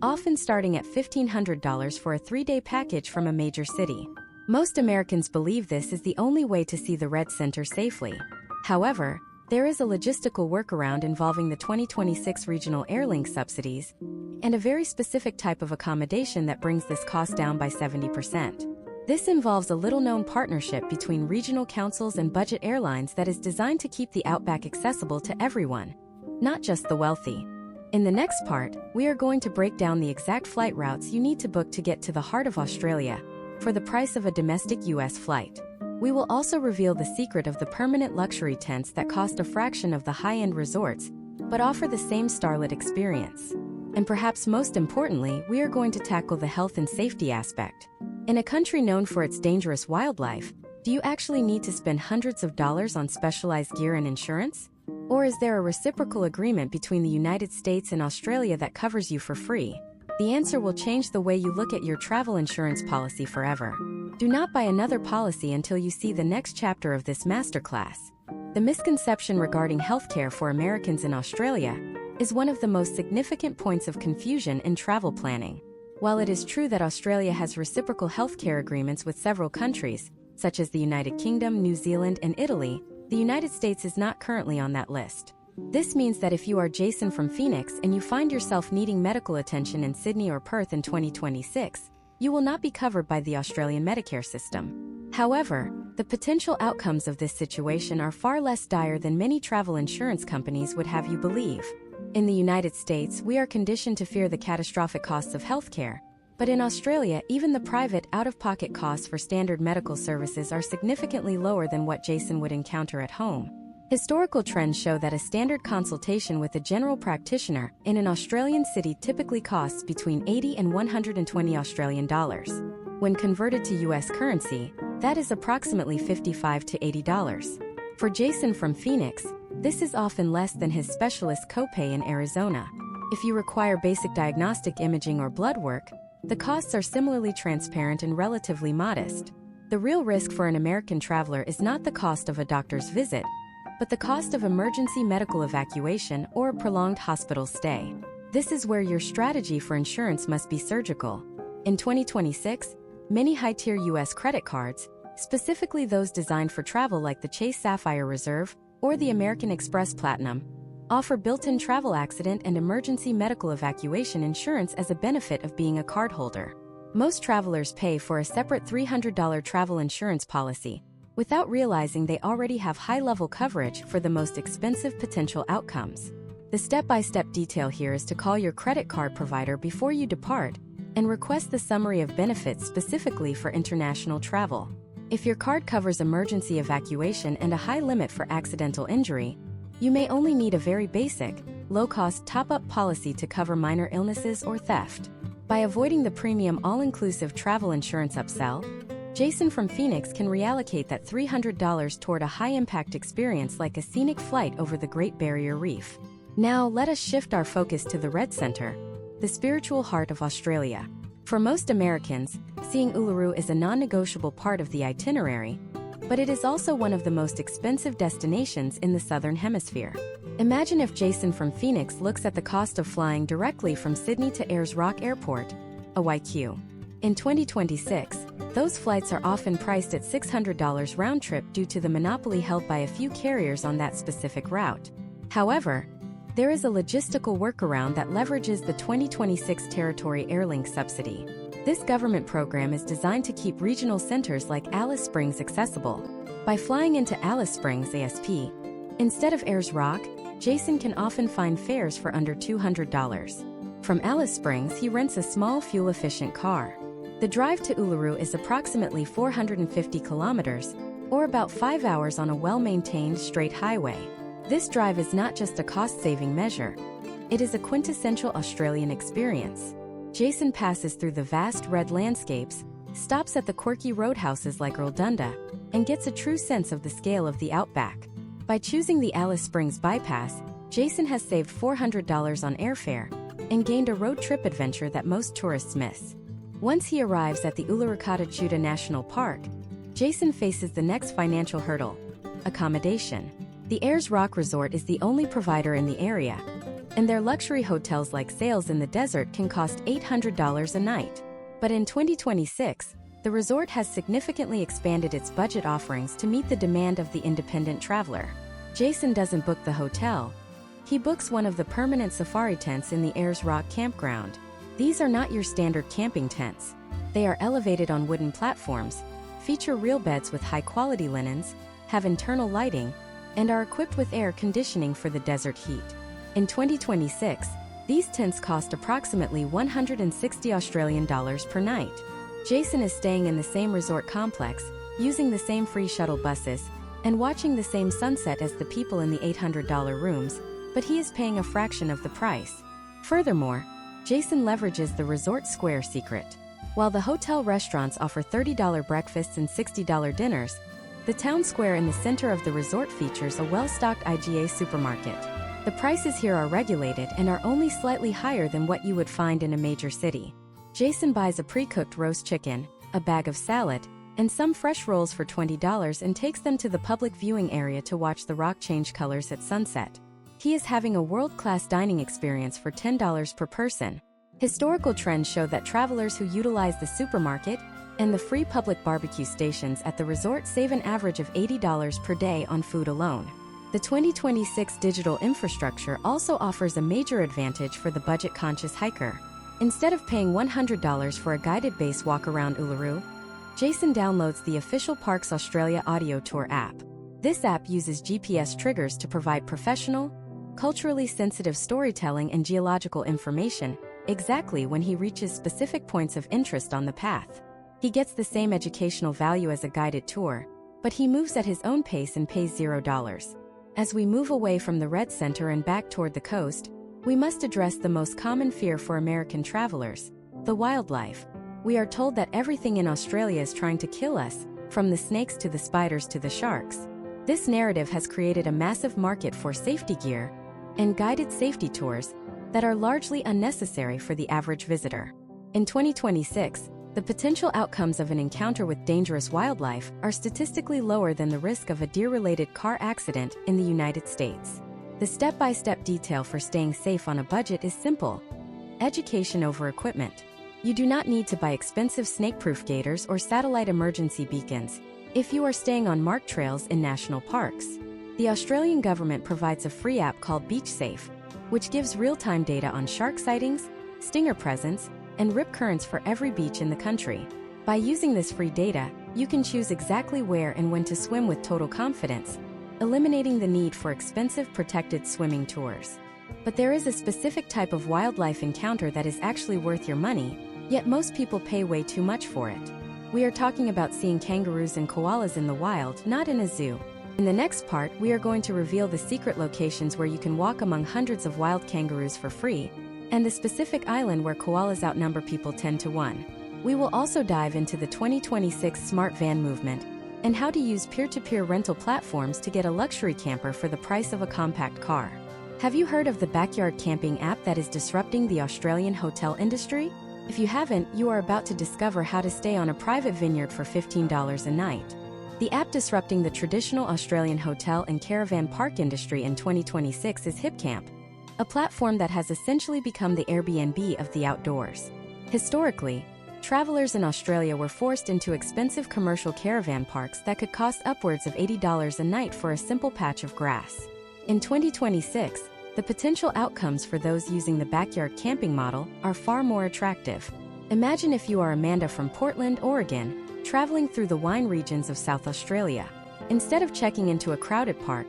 S1: often starting at $1,500 for a 3-day package from a major city. Most Americans believe this is the only way to see the Red Center safely. However, there is a logistical workaround involving the 2026 regional Airlink subsidies and a very specific type of accommodation that brings this cost down by 70%. This involves a little-known partnership between regional councils and budget airlines that is designed to keep the outback accessible to everyone, not just the wealthy. In the next part, we are going to break down the exact flight routes you need to book to get to the heart of Australia for the price of a domestic US flight. We will also reveal the secret of the permanent luxury tents that cost a fraction of the high-end resorts, but offer the same starlit experience. And perhaps most importantly, we are going to tackle the health and safety aspect. In a country known for its dangerous wildlife, do you actually need to spend hundreds of dollars on specialized gear and insurance? Or is there a reciprocal agreement between the United States and Australia that covers you for free? The answer will change the way you look at your travel insurance policy forever. Do not buy another policy until you see the next chapter of this masterclass. The misconception regarding healthcare for Americans in Australia is one of the most significant points of confusion in travel planning. While it is true that Australia has reciprocal healthcare agreements with several countries, such as the United Kingdom, New Zealand, and Italy, the United States is not currently on that list. This means that if you are Jason from Phoenix and you find yourself needing medical attention in Sydney or Perth in 2026, you will not be covered by the Australian Medicare system. However, the potential outcomes of this situation are far less dire than many travel insurance companies would have you believe. In the United States, we are conditioned to fear the catastrophic costs of healthcare, but in Australia, even the private out-of-pocket costs for standard medical services are significantly lower than what Jason would encounter at home. Historical trends show that a standard consultation with a general practitioner in an Australian city typically costs between $80 and $120 Australian dollars. When converted to US currency, that is approximately $55 to $80. For Jason from Phoenix, this is often less than his specialist copay in Arizona. If you require basic diagnostic imaging or blood work, the costs are similarly transparent and relatively modest. The real risk for an American traveler is not the cost of a doctor's visit, but the cost of emergency medical evacuation or a prolonged hospital stay. This is where your strategy for insurance must be surgical. In 2026, many high-tier U.S. credit cards, specifically those designed for travel like the Chase Sapphire Reserve or the American Express Platinum, offer built-in travel accident and emergency medical evacuation insurance as a benefit of being a cardholder. Most travelers pay for a separate $300 travel insurance policy, without realizing they already have high-level coverage for the most expensive potential outcomes. The step-by-step detail here is to call your credit card provider before you depart and request the summary of benefits specifically for international travel. If your card covers emergency evacuation and a high limit for accidental injury, you may only need a very basic, low-cost top-up policy to cover minor illnesses or theft. By avoiding the premium all-inclusive travel insurance upsell, Jason from Phoenix can reallocate that $300 toward a high-impact experience like a scenic flight over the Great Barrier Reef. Now, let us shift our focus to the Red Centre, the spiritual heart of Australia. For most Americans, seeing Uluru is a non-negotiable part of the itinerary, but it is also one of the most expensive destinations in the Southern Hemisphere. Imagine if Jason from Phoenix looks at the cost of flying directly from Sydney to Ayers Rock Airport, AYQ. In 2026, those flights are often priced at $600 round-trip due to the monopoly held by a few carriers on that specific route. However, there is a logistical workaround that leverages the 2026 Territory Airlink subsidy. This government program is designed to keep regional centers like Alice Springs accessible. By flying into Alice Springs ASP, instead of Ayers Rock, Jason can often find fares for under $200. From Alice Springs, he rents a small fuel-efficient car. The drive to Uluru is approximately 450 kilometers, or about 5 hours on a well-maintained straight highway. This drive is not just a cost-saving measure, it is a quintessential Australian experience. Jason passes through the vast red landscapes, stops at the quirky roadhouses like Roldunda, and gets a true sense of the scale of the outback. By choosing the Alice Springs bypass, Jason has saved $400 on airfare and gained a road trip adventure that most tourists miss. Once he arrives at the Uluru-Kata National Park, Jason faces the next financial hurdle: accommodation. The Ayers Rock Resort is the only provider in the area, and their luxury hotels like Sails in the Desert can cost $800 a night. But in 2026, the resort has significantly expanded its budget offerings to meet the demand of the independent traveler. Jason doesn't book the hotel. He books one of the permanent safari tents in the Ayers Rock campground. These are not your standard camping tents. They are elevated on wooden platforms, feature real beds with high-quality linens, have internal lighting, and are equipped with air conditioning for the desert heat. In 2026, these tents cost approximately $160 per night. Jason is staying in the same resort complex, using the same free shuttle buses, and watching the same sunset as the people in the $800 rooms, but he is paying a fraction of the price. Furthermore, Jason leverages the resort square secret. While the hotel restaurants offer $30 breakfasts and $60 dinners, the town square in the center of the resort features a well-stocked IGA supermarket. The prices here are regulated and are only slightly higher than what you would find in a major city. Jason buys a pre-cooked roast chicken, a bag of salad, and some fresh rolls for $20 and takes them to the public viewing area to watch the rock change colors at sunset. He is having a world-class dining experience for $10 per person. Historical trends show that travelers who utilize the supermarket and the free public barbecue stations at the resort save an average of $80 per day on food alone. The 2026 digital infrastructure also offers a major advantage for the budget-conscious hiker. Instead of paying $100 for a guided base walk around Uluru, Jason downloads the official Parks Australia Audio Tour app. This app uses GPS triggers to provide professional, culturally sensitive storytelling and geological information exactly when he reaches specific points of interest on the path. He gets the same educational value as a guided tour, but he moves at his own pace and pays $0. As we move away from the Red Centre and back toward the coast, we must address the most common fear for American travelers: the wildlife. We are told that everything in Australia is trying to kill us, from the snakes to the spiders to the sharks. This narrative has created a massive market for safety gear and guided safety tours that are largely unnecessary for the average visitor. In 2026, the potential outcomes of an encounter with dangerous wildlife are statistically lower than the risk of a deer-related car accident in the United States. The step-by-step detail for staying safe on a budget is simple: education over equipment. You do not need to buy expensive snake-proof gaiters or satellite emergency beacons if you are staying on marked trails in national parks. The Australian government provides a free app called Beach Safe, which gives real-time data on shark sightings, stinger presence, and rip currents for every beach in the country. By using this free data, you can choose exactly where and when to swim with total confidence, eliminating the need for expensive protected swimming tours. But there is a specific type of wildlife encounter that is actually worth your money, yet most people pay way too much for it. We are talking about seeing kangaroos and koalas in the wild, not in a zoo. In the next part, we are going to reveal the secret locations where you can walk among hundreds of wild kangaroos for free, and the specific island where koalas outnumber people 10 to 1. We will also dive into the 2026 smart van movement and how to use peer-to-peer rental platforms to get a luxury camper for the price of a compact car. Have you heard of the backyard camping app that is disrupting the Australian hotel industry? If you haven't, you are about to discover how to stay on a private vineyard for $15 a night. The app disrupting the traditional Australian hotel and caravan park industry in 2026 is HipCamp, a platform that has essentially become the Airbnb of the outdoors. Historically, travelers in Australia were forced into expensive commercial caravan parks that could cost upwards of $80 a night for a simple patch of grass. In 2026, the potential outcomes for those using the backyard camping model are far more attractive. Imagine if you are Amanda from Portland, Oregon, traveling through the wine regions of South Australia. Instead of checking into a crowded park,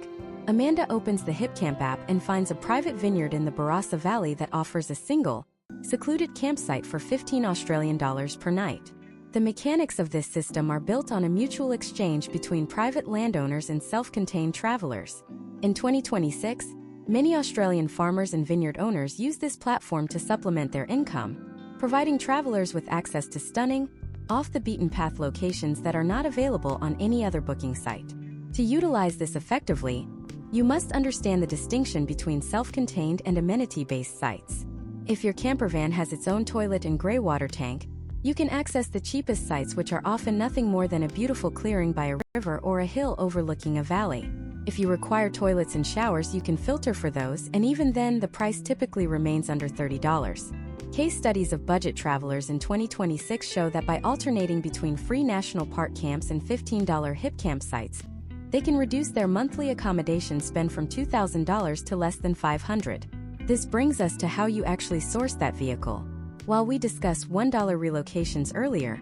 S1: Amanda opens the HipCamp app and finds a private vineyard in the Barossa Valley that offers a single, secluded campsite for $15 Australian per night. The mechanics of this system are built on a mutual exchange between private landowners and self-contained travelers. In 2026, many Australian farmers and vineyard owners use this platform to supplement their income, providing travelers with access to stunning, off-the-beaten-path locations that are not available on any other booking site. To utilize this effectively, you must understand the distinction between self-contained and amenity-based sites. If your campervan has its own toilet and grey water tank, you can access the cheapest sites, which are often nothing more than a beautiful clearing by a river or a hill overlooking a valley. If you require toilets and showers, you can filter for those, and even then, the price typically remains under $30. Case studies of budget travelers in 2026 show that by alternating between free national park camps and $15 HipCamp sites, they can reduce their monthly accommodation spend from $2,000 to less than $500. This brings us to how you actually source that vehicle. While we discussed $1 relocations earlier,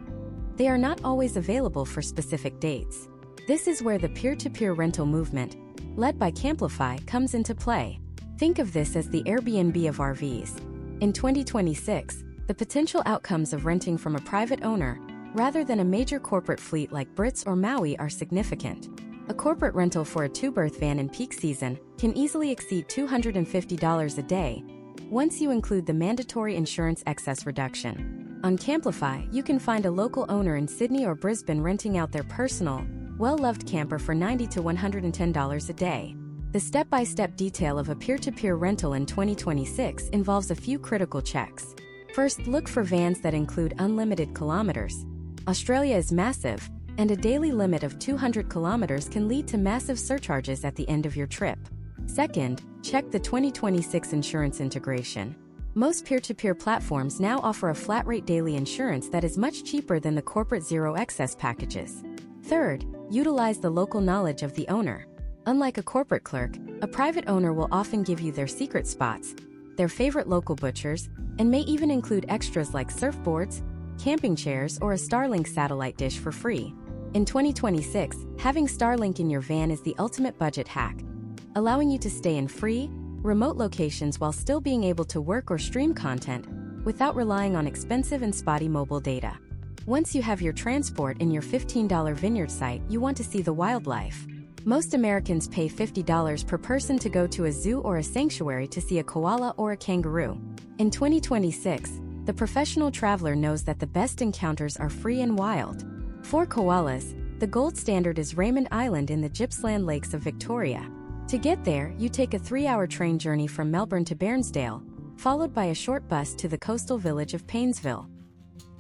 S1: they are not always available for specific dates. This is where the peer-to-peer rental movement, led by Camplify, comes into play. Think of this as the Airbnb of RVs. In 2026, the potential outcomes of renting from a private owner, rather than a major corporate fleet like Brits or Maui, are significant. A corporate rental for a two-berth van in peak season can easily exceed $250 a day, once you include the mandatory insurance excess reduction. On Camplify, you can find a local owner in Sydney or Brisbane renting out their personal, well-loved camper for $90 to $110 a day. The step-by-step detail of a peer-to-peer rental in 2026 involves a few critical checks. First, look for vans that include unlimited kilometers. Australia is massive, and a daily limit of 200 kilometers can lead to massive surcharges at the end of your trip. Second, check the 2026 insurance integration. Most peer-to-peer platforms now offer a flat-rate daily insurance that is much cheaper than the corporate zero excess packages. Third, utilize the local knowledge of the owner. Unlike a corporate clerk, a private owner will often give you their secret spots, their favorite local butchers, and may even include extras like surfboards, camping chairs, or a Starlink satellite dish for free. In 2026, having Starlink in your van is the ultimate budget hack, allowing you to stay in free, remote locations while still being able to work or stream content without relying on expensive and spotty mobile data. Once you have your transport in your $15 vineyard site, you want to see the wildlife. Most Americans pay $50 per person to go to a zoo or a sanctuary to see a koala or a kangaroo. In 2026, the professional traveler knows that the best encounters are free and wild. For koalas, the gold standard is Raymond Island in the Gippsland Lakes of Victoria. To get there, you take a 3-hour train journey from Melbourne to Bairnsdale, followed by a short bus to the coastal village of Paynesville.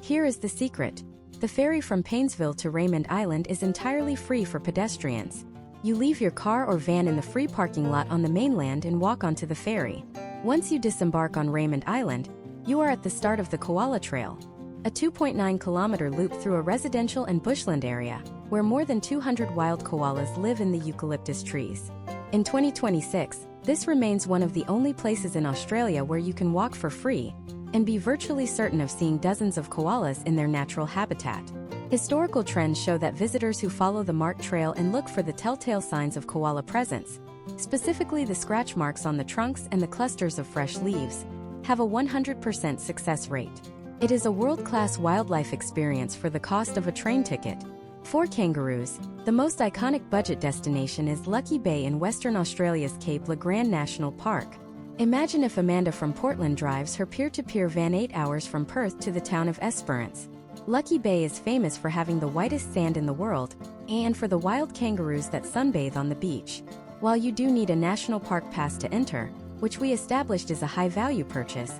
S1: Here is the secret. The ferry from Paynesville to Raymond Island is entirely free for pedestrians. You leave your car or van in the free parking lot on the mainland and walk onto the ferry. Once you disembark on Raymond Island, you are at the start of the Koala Trail, a 2.9-kilometer loop through a residential and bushland area, where more than 200 wild koalas live in the eucalyptus trees. In 2026, this remains one of the only places in Australia where you can walk for free and be virtually certain of seeing dozens of koalas in their natural habitat. Historical trends show that visitors who follow the marked trail and look for the telltale signs of koala presence, specifically the scratch marks on the trunks and the clusters of fresh leaves, have a 100% success rate. It is a world-class wildlife experience for the cost of a train ticket. For kangaroos, the most iconic budget destination is Lucky Bay in Western Australia's Cape Le Grand National Park. Imagine if Amanda from Portland drives her peer-to-peer van 8 hours from Perth to the town of Esperance. Lucky Bay is famous for having the whitest sand in the world, and for the wild kangaroos that sunbathe on the beach. While you do need a national park pass to enter, which we established is a high-value purchase,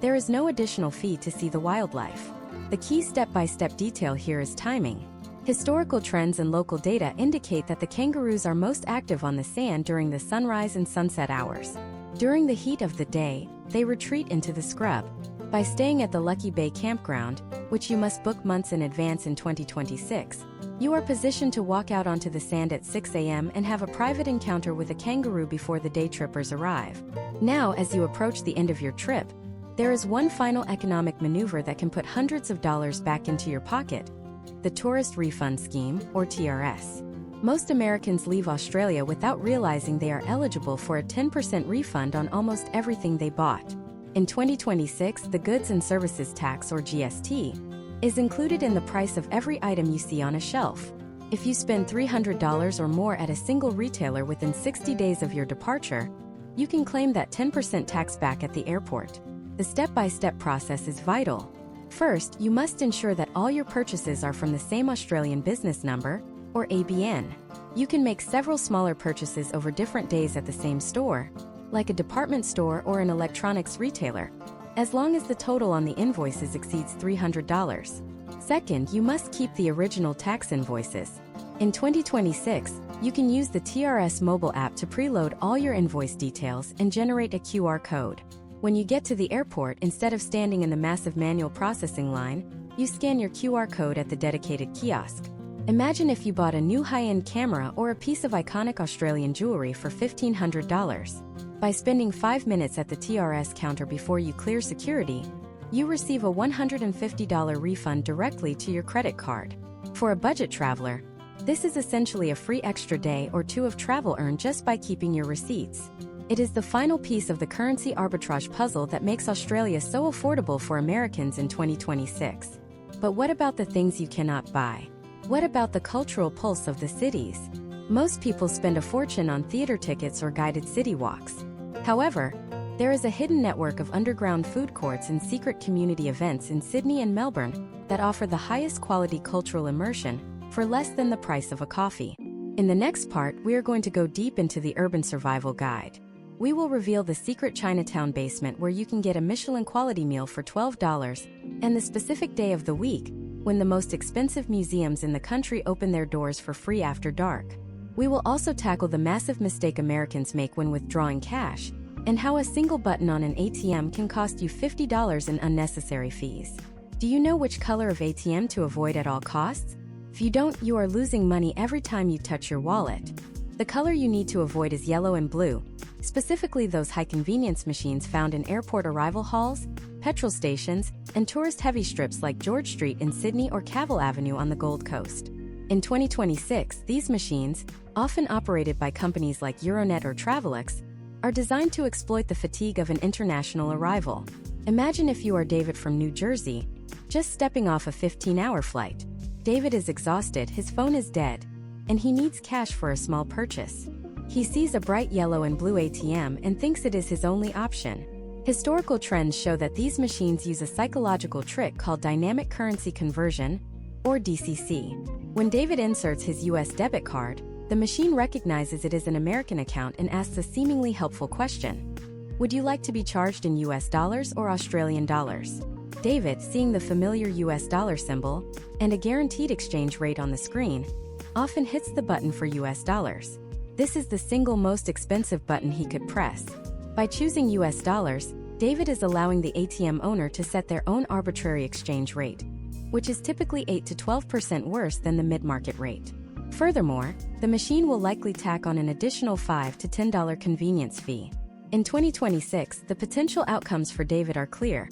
S1: there is no additional fee to see the wildlife. The key step-by-step detail here is timing. Historical trends and local data indicate that the kangaroos are most active on the sand during the sunrise and sunset hours. During the heat of the day, they retreat into the scrub. By staying at the Lucky Bay campground, which you must book months in advance in 2026, you are positioned to walk out onto the sand at 6 a.m. and have a private encounter with a kangaroo before the day trippers arrive. Now, as you approach the end of your trip, there is one final economic maneuver that can put hundreds of dollars back into your pocket: the Tourist Refund Scheme, or TRS. Most Americans leave Australia without realizing they are eligible for a 10% refund on almost everything they bought. In 2026, the Goods and Services Tax, or GST, is included in the price of every item you see on a shelf. If you spend $300 or more at a single retailer within 60 days of your departure, you can claim that 10% tax back at the airport. The step-by-step process is vital. First, you must ensure that all your purchases are from the same Australian business number, or ABN. You can make several smaller purchases over different days at the same store, like a department store or an electronics retailer, as long as the total on the invoices exceeds $300. Second, you must keep the original tax invoices. In 2026, you can use the TRS mobile app to preload all your invoice details and generate a QR code. When you get to the airport, instead of standing in the massive manual processing line, you scan your QR code at the dedicated kiosk. Imagine if you bought a new high-end camera or a piece of iconic Australian jewelry for $1,500. By spending 5 minutes at the TRS counter before you clear security, you receive a $150 refund directly to your credit card. For a budget traveler, this is essentially a free extra day or two of travel earned just by keeping your receipts. It is the final piece of the currency arbitrage puzzle that makes Australia so affordable for Americans in 2026. But what about the things you cannot buy? What about the cultural pulse of the cities? Most people spend a fortune on theater tickets or guided city walks. However, there is a hidden network of underground food courts and secret community events in Sydney and Melbourne that offer the highest quality cultural immersion for less than the price of a coffee. In the next part, we are going to go deep into the urban survival guide. We will reveal the secret Chinatown basement where you can get a Michelin quality meal for $12, and the specific day of the week when the most expensive museums in the country open their doors for free after dark. We will also tackle the massive mistake Americans make when withdrawing cash, and how a single button on an ATM can cost you $50 in unnecessary fees. Do you know which color of ATM to avoid at all costs? If you don't, you are losing money every time you touch your wallet. The color you need to avoid is yellow and blue, specifically those high-convenience machines found in airport arrival halls, petrol stations, and tourist-heavy strips like George Street in Sydney or Cavill Avenue on the Gold Coast. In 2026, these machines, often operated by companies like Euronet or Travelex, are designed to exploit the fatigue of an international arrival. Imagine if you are David from New Jersey, just stepping off a 15-hour flight. David is exhausted, his phone is dead, and he needs cash for a small purchase. He sees a bright yellow and blue ATM and thinks it is his only option. Historical trends show that these machines use a psychological trick called dynamic currency conversion, or DCC. When David inserts his US debit card, the machine recognizes it as an American account and asks a seemingly helpful question. Would you like to be charged in US dollars or Australian dollars? David, seeing the familiar US dollar symbol and a guaranteed exchange rate on the screen, often hits the button for US dollars. This is the single most expensive button he could press. By choosing US dollars, David is allowing the ATM owner to set their own arbitrary exchange rate, which is typically 8 to 12% worse than the mid-market rate. Furthermore, the machine will likely tack on an additional $5 to $10 convenience fee. In 2026, the potential outcomes for David are clear.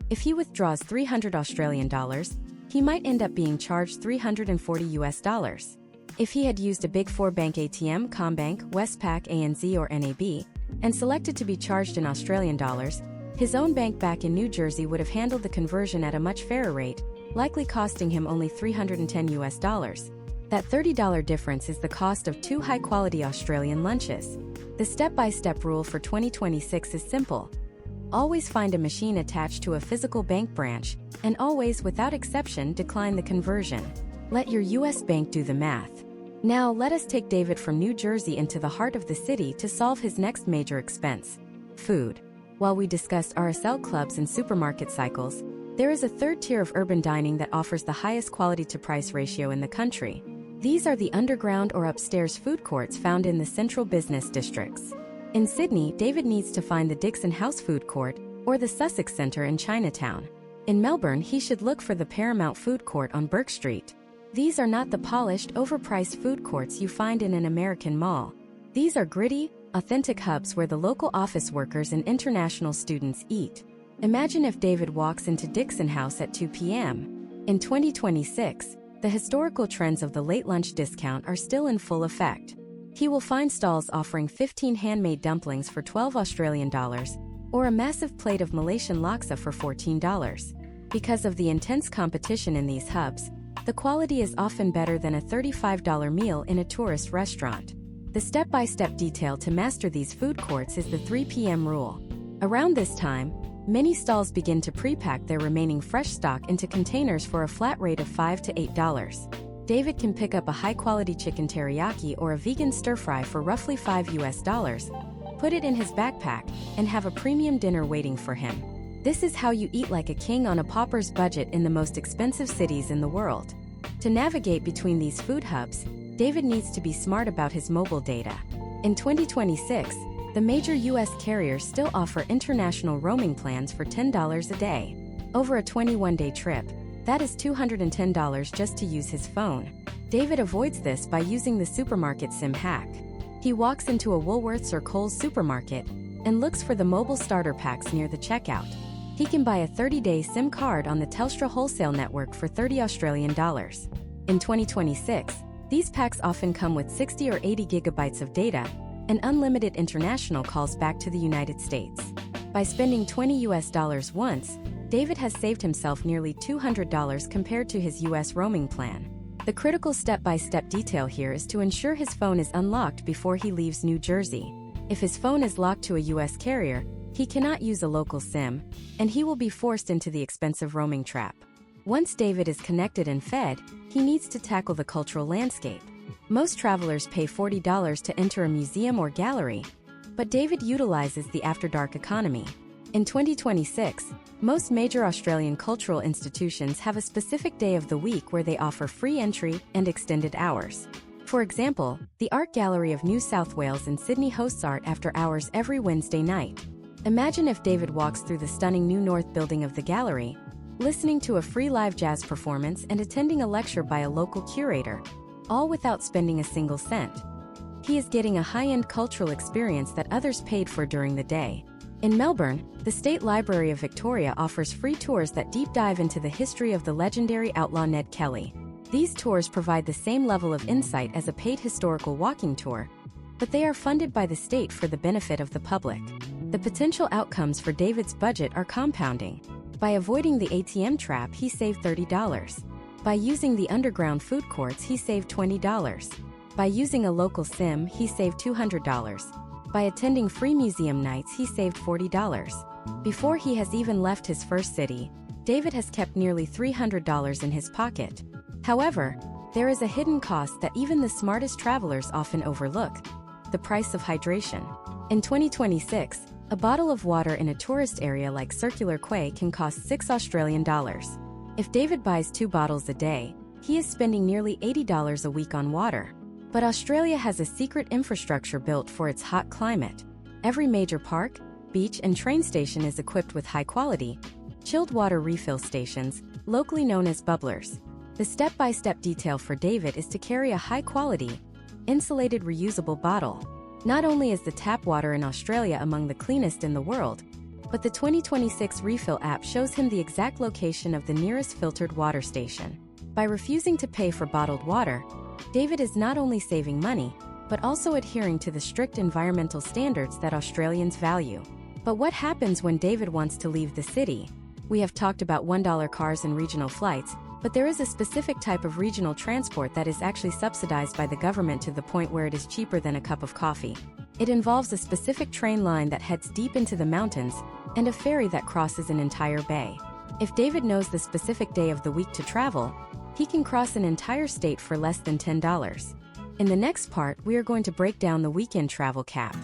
S1: If he withdraws $300, he might end up being charged $340. If he had used a Big Four bank ATM, Combank, Westpac, ANZ, or NAB, and selected to be charged in Australian dollars, his own bank back in New Jersey would have handled the conversion at a much fairer rate, likely costing him only $310. That $30 difference is the cost of 2 high-quality Australian lunches. The step-by-step rule for 2026 is simple. Always find a machine attached to a physical bank branch, and always, without exception, decline the conversion. Let your US bank do the math. Now, let us take David from New Jersey into the heart of the city to solve his next major expense: food. While we discussed RSL clubs and supermarket cycles, there is a third tier of urban dining that offers the highest quality-to-price ratio in the country. These are the underground or upstairs food courts found in the central business districts. In Sydney, David needs to find the Dixon House Food Court or the Sussex Centre in Chinatown. In Melbourne, he should look for the Paramount Food Court on Burke Street. These are not the polished, overpriced food courts you find in an American mall. These are gritty, authentic hubs where the local office workers and international students eat. Imagine if David walks into Dixon House at 2 p.m. In 2026, the historical trends of the late lunch discount are still in full effect. He will find stalls offering 15 handmade dumplings for $12 Australian dollars, or a massive plate of Malaysian laksa for $14. Because of the intense competition in these hubs, the quality is often better than a $35 meal in a tourist restaurant. The step-by-step detail to master these food courts is the 3 p.m. rule. Around this time, many stalls begin to pre-pack their remaining fresh stock into containers for a flat rate of $5 to $8. David can pick up a high-quality chicken teriyaki or a vegan stir-fry for roughly $5, put it in his backpack, and have a premium dinner waiting for him. This is how you eat like a king on a pauper's budget in the most expensive cities in the world. To navigate between these food hubs, David needs to be smart about his mobile data. In 2026, the major U.S. carriers still offer international roaming plans for $10 a day. Over a 21-day trip, that is $210 just to use his phone. David avoids this by using the supermarket SIM hack. He walks into a Woolworths or Kohl's supermarket and looks for the mobile starter packs near the checkout. He can buy a 30-day SIM card on the Telstra wholesale network for $30 Australian dollars. In 2026, these packs often come with 60 or 80 gigabytes of data and unlimited international calls back to the United States. By spending $20 once, David has saved himself nearly $200 compared to his US roaming plan. The critical step-by-step detail here is to ensure his phone is unlocked before he leaves New Jersey. If his phone is locked to a US carrier, he cannot use a local SIM, and he will be forced into the expensive roaming trap. Once David is connected and fed, he needs to tackle the cultural landscape. Most travelers pay $40 to enter a museum or gallery, but David utilizes the after-dark economy. In 2026, most major Australian cultural institutions have a specific day of the week where they offer free entry and extended hours. For example, the Art Gallery of New South Wales in Sydney hosts art after hours every Wednesday night. Imagine if David walks through the stunning New North building of the gallery, listening to a free live jazz performance and attending a lecture by a local curator, all without spending a single cent. He is getting a high-end cultural experience that others paid for during the day. In Melbourne, the State Library of Victoria offers free tours that deep dive into the history of the legendary outlaw Ned Kelly. These tours provide the same level of insight as a paid historical walking tour, but they are funded by the state for the benefit of the public. The potential outcomes for David's budget are compounding. By avoiding the ATM trap, he saved $30. By using the underground food courts, he saved $20. By using a local SIM, he saved $200. By attending free museum nights, he saved $40. Before he has even left his first city, David has kept nearly $300 in his pocket. However, there is a hidden cost that even the smartest travelers often overlook: the price of hydration. In 2026, a bottle of water in a tourist area like Circular Quay can cost $6 Australian dollars. If David buys 2 bottles a day, he is spending nearly $80 a week on water. But Australia has a secret infrastructure built for its hot climate. Every major park, beach and train station is equipped with high-quality, chilled water refill stations, locally known as bubblers. The step-by-step detail for David is to carry a high-quality, insulated reusable bottle. Not only is the tap water in Australia among the cleanest in the world, but the 2026 Refill app shows him the exact location of the nearest filtered water station. By refusing to pay for bottled water, David is not only saving money, but also adhering to the strict environmental standards that Australians value. But what happens when David wants to leave the city? We have talked about $1 cars and regional flights, but there is a specific type of regional transport that is actually subsidized by the government to the point where it is cheaper than a cup of coffee. It involves a specific train line that heads deep into the mountains and a ferry that crosses an entire bay. If David knows the specific day of the week to travel, he can cross an entire state for less than $10. In the next part, we are going to break down the weekend travel cap.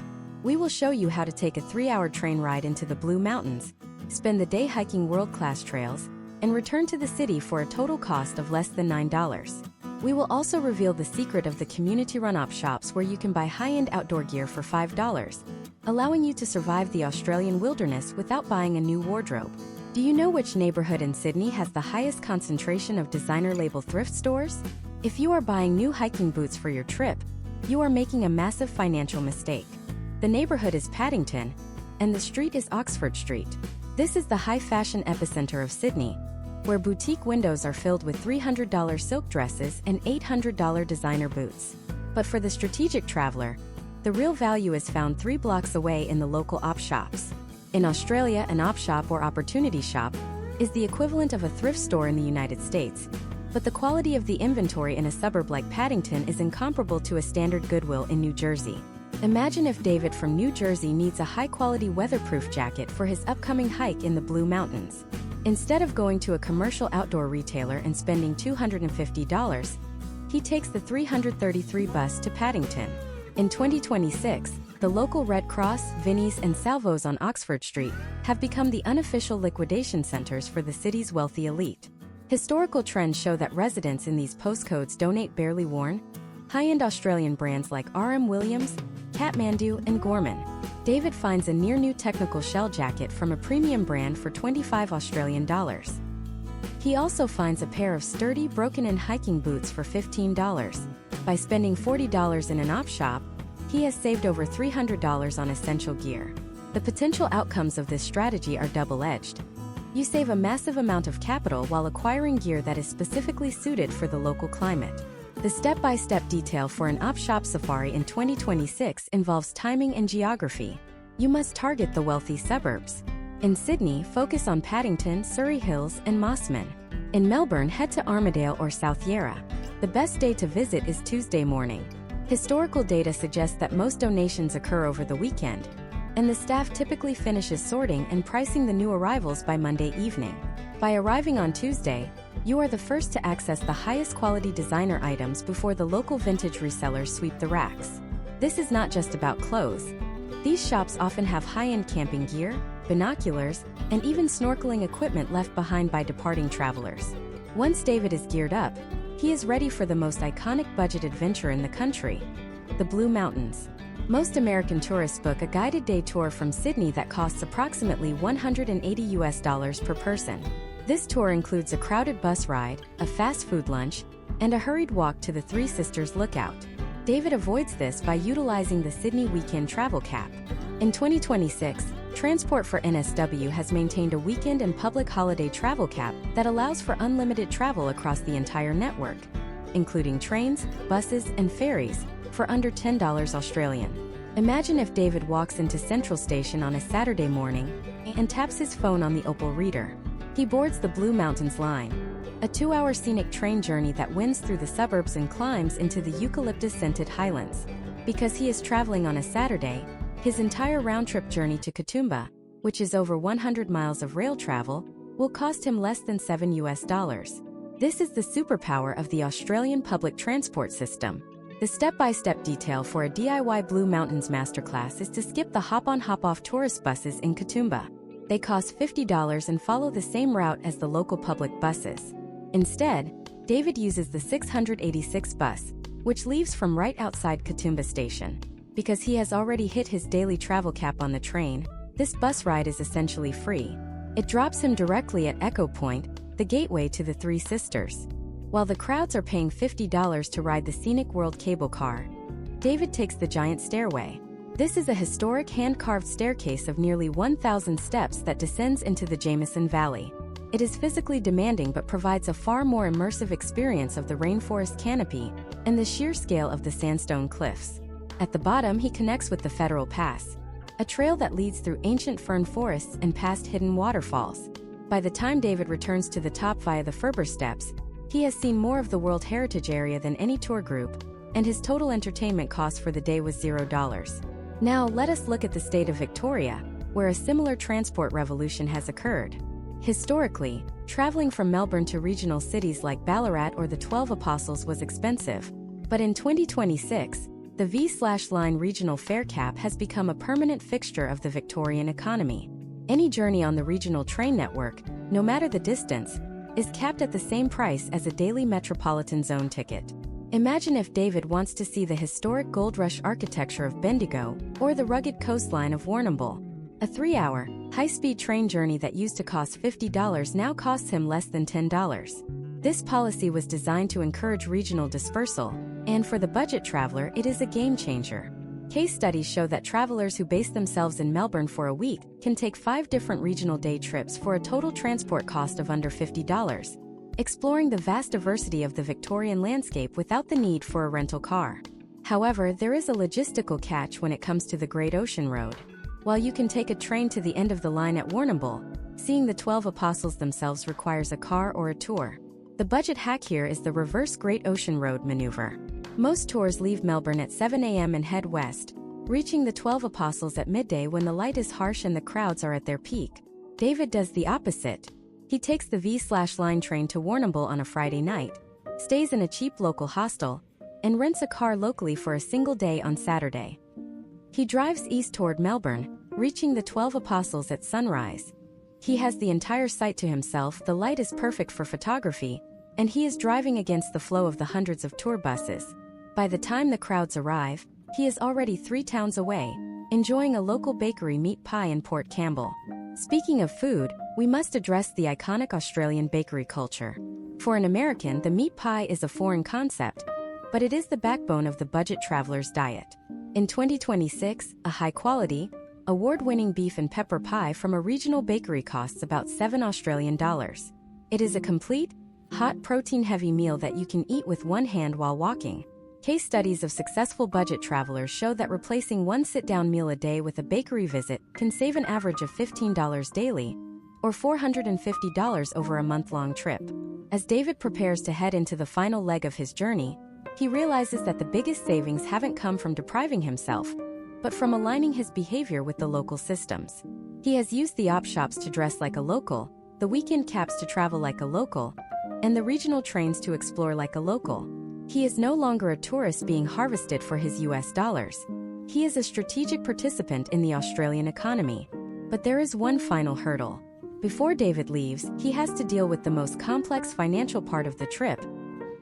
S1: We will show you how to take a 3-hour train ride into the Blue Mountains, spend the day hiking world-class trails, and return to the city for a total cost of less than $9. We will also reveal the secret of the community-run op shops where you can buy high-end outdoor gear for $5, allowing you to survive the Australian wilderness without buying a new wardrobe. Do you know which neighborhood in Sydney has the highest concentration of designer label thrift stores? If you are buying new hiking boots for your trip, you are making a massive financial mistake. The neighborhood is Paddington, and the street is Oxford Street. This is the high-fashion epicenter of Sydney, where boutique windows are filled with $300 silk dresses and $800 designer boots. But for the strategic traveler, the real value is found 3 blocks away in the local op shops. In Australia, an op shop or opportunity shop is the equivalent of a thrift store in the United States, but the quality of the inventory in a suburb like Paddington is incomparable to a standard Goodwill in New Jersey. Imagine if David from New Jersey needs a high-quality weatherproof jacket for his upcoming hike in the Blue Mountains. Instead of going to a commercial outdoor retailer and spending $250, he takes the 333 bus to Paddington. In 2026, the local Red Cross, Vinnie's, and Salvos on Oxford Street have become the unofficial liquidation centers for the city's wealthy elite. Historical trends show that residents in these postcodes donate barely worn, high-end Australian brands like R.M. Williams, Kathmandu, and Gorman. David finds a near-new technical shell jacket from a premium brand for $25 Australian dollars. He also finds a pair of sturdy, broken-in hiking boots for $15. By spending $40 in an op shop, he has saved over $300 on essential gear. The potential outcomes of this strategy are double-edged. You save a massive amount of capital while acquiring gear that is specifically suited for the local climate. The step-by-step detail for an op shop safari in 2026 involves timing and geography. You must target the wealthy suburbs. In Sydney, focus on Paddington, Surrey Hills, and Mossman. In Melbourne, head to Armadale or South Yarra. The best day to visit is Tuesday morning. Historical data suggests that most donations occur over the weekend, and the staff typically finishes sorting and pricing the new arrivals by Monday evening. By arriving on Tuesday, you are the first to access the highest quality designer items before the local vintage resellers sweep the racks. This is not just about clothes. These shops often have high-end camping gear, binoculars, and even snorkeling equipment left behind by departing travelers. Once David is geared up, he is ready for the most iconic budget adventure in the country, the Blue Mountains. Most American tourists book a guided day tour from Sydney that costs approximately $180 per person. This tour includes a crowded bus ride, a fast food lunch, and a hurried walk to the Three Sisters Lookout. David avoids this by utilizing the Sydney Weekend Travel Cap. In 2026, Transport for NSW has maintained a weekend and public holiday travel cap that allows for unlimited travel across the entire network, including trains, buses, and ferries, for under $10 Australian. Imagine if David walks into Central Station on a Saturday morning and taps his phone on the Opal reader. He boards the Blue Mountains line, a 2-hour scenic train journey that winds through the suburbs and climbs into the eucalyptus-scented highlands. Because he is traveling on a Saturday, his entire round-trip journey to Katoomba, which is over 100 miles of rail travel, will cost him less than $7. This is the superpower of the Australian public transport system. The step-by-step detail for a DIY Blue Mountains masterclass is to skip the hop-on hop-off tourist buses in Katoomba. They cost $50 and follow the same route as the local public buses. Instead, David uses the 686 bus, which leaves from right outside Katoomba Station. Because he has already hit his daily travel cap on the train, This bus ride is essentially free. It drops him directly at Echo Point, the gateway to the Three Sisters. While the crowds are paying $50 to ride the scenic World cable car, David takes the giant stairway. This is a historic hand-carved staircase of nearly 1,000 steps that descends into the Jameson Valley. It is physically demanding but provides a far more immersive experience of the rainforest canopy and the sheer scale of the sandstone cliffs. At the bottom, he connects with the Federal Pass, a trail that leads through ancient fern forests and past hidden waterfalls. By the time David returns to the top via the Ferber Steps, he has seen more of the World Heritage Area than any tour group, and his total entertainment cost for the day was $0. Now, let us look at the state of Victoria, where a similar transport revolution has occurred. Historically, traveling from Melbourne to regional cities like Ballarat or the 12 Apostles was expensive. But in 2026, the V/Line regional fare cap has become a permanent fixture of the Victorian economy. Any journey on the regional train network, no matter the distance, is capped at the same price as a daily Metropolitan Zone ticket. Imagine if David wants to see the historic Gold Rush architecture of Bendigo or the rugged coastline of Warrnambool. A 3-hour, high-speed train journey that used to cost $50 now costs him less than $10. This policy was designed to encourage regional dispersal, and for the budget traveler, it is a game-changer. Case studies show that travelers who base themselves in Melbourne for a week can take 5 different regional day trips for a total transport cost of under $50, exploring the vast diversity of the Victorian landscape without the need for a rental car. However, there is a logistical catch when it comes to the Great Ocean Road. While you can take a train to the end of the line at Warrnambool, seeing the 12 Apostles themselves requires a car or a tour. The budget hack here is the reverse Great Ocean Road maneuver. Most tours leave Melbourne at 7 a.m. and head west, reaching the 12 Apostles at midday when the light is harsh and the crowds are at their peak. David does the opposite. He takes the V/Line train to Warrnambool on a Friday night, stays in a cheap local hostel, and rents a car locally for a single day on Saturday. He drives east toward Melbourne, reaching the 12 Apostles at sunrise. He has the entire site to himself, the light is perfect for photography, and he is driving against the flow of the hundreds of tour buses. By the time the crowds arrive, he is already 3 towns away, enjoying a local bakery meat pie in Port Campbell. Speaking of food, we must address the iconic Australian bakery culture. For an American, the meat pie is a foreign concept, but it is the backbone of the budget traveler's diet. In 2026, a high-quality, award-winning beef and pepper pie from a regional bakery costs about $7 Australian. It is a complete, hot protein-heavy meal that you can eat with one hand while walking. Case studies of successful budget travelers show that replacing one sit-down meal a day with a bakery visit can save an average of $15 daily, or $450 over a month-long trip. As David prepares to head into the final leg of his journey, he realizes that the biggest savings haven't come from depriving himself, but from aligning his behavior with the local systems. He has used the op shops to dress like a local, the weekend cabs to travel like a local, and the regional trains to explore like a local. He is no longer a tourist being harvested for his US dollars. He is a strategic participant in the Australian economy. But there is one final hurdle. Before David leaves, he has to deal with the most complex financial part of the trip,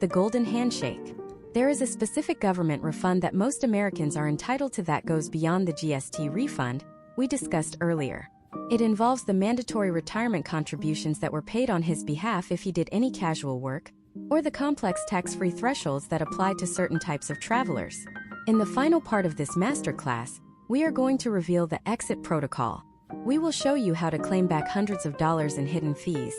S1: the golden handshake. There is a specific government refund that most Americans are entitled to that goes beyond the GST refund we discussed earlier. It involves the mandatory retirement contributions that were paid on his behalf if he did any casual work, or the complex tax-free thresholds that apply to certain types of travelers. In the final part of this masterclass, we are going to reveal the exit protocol. We will show you how to claim back hundreds of dollars in hidden fees,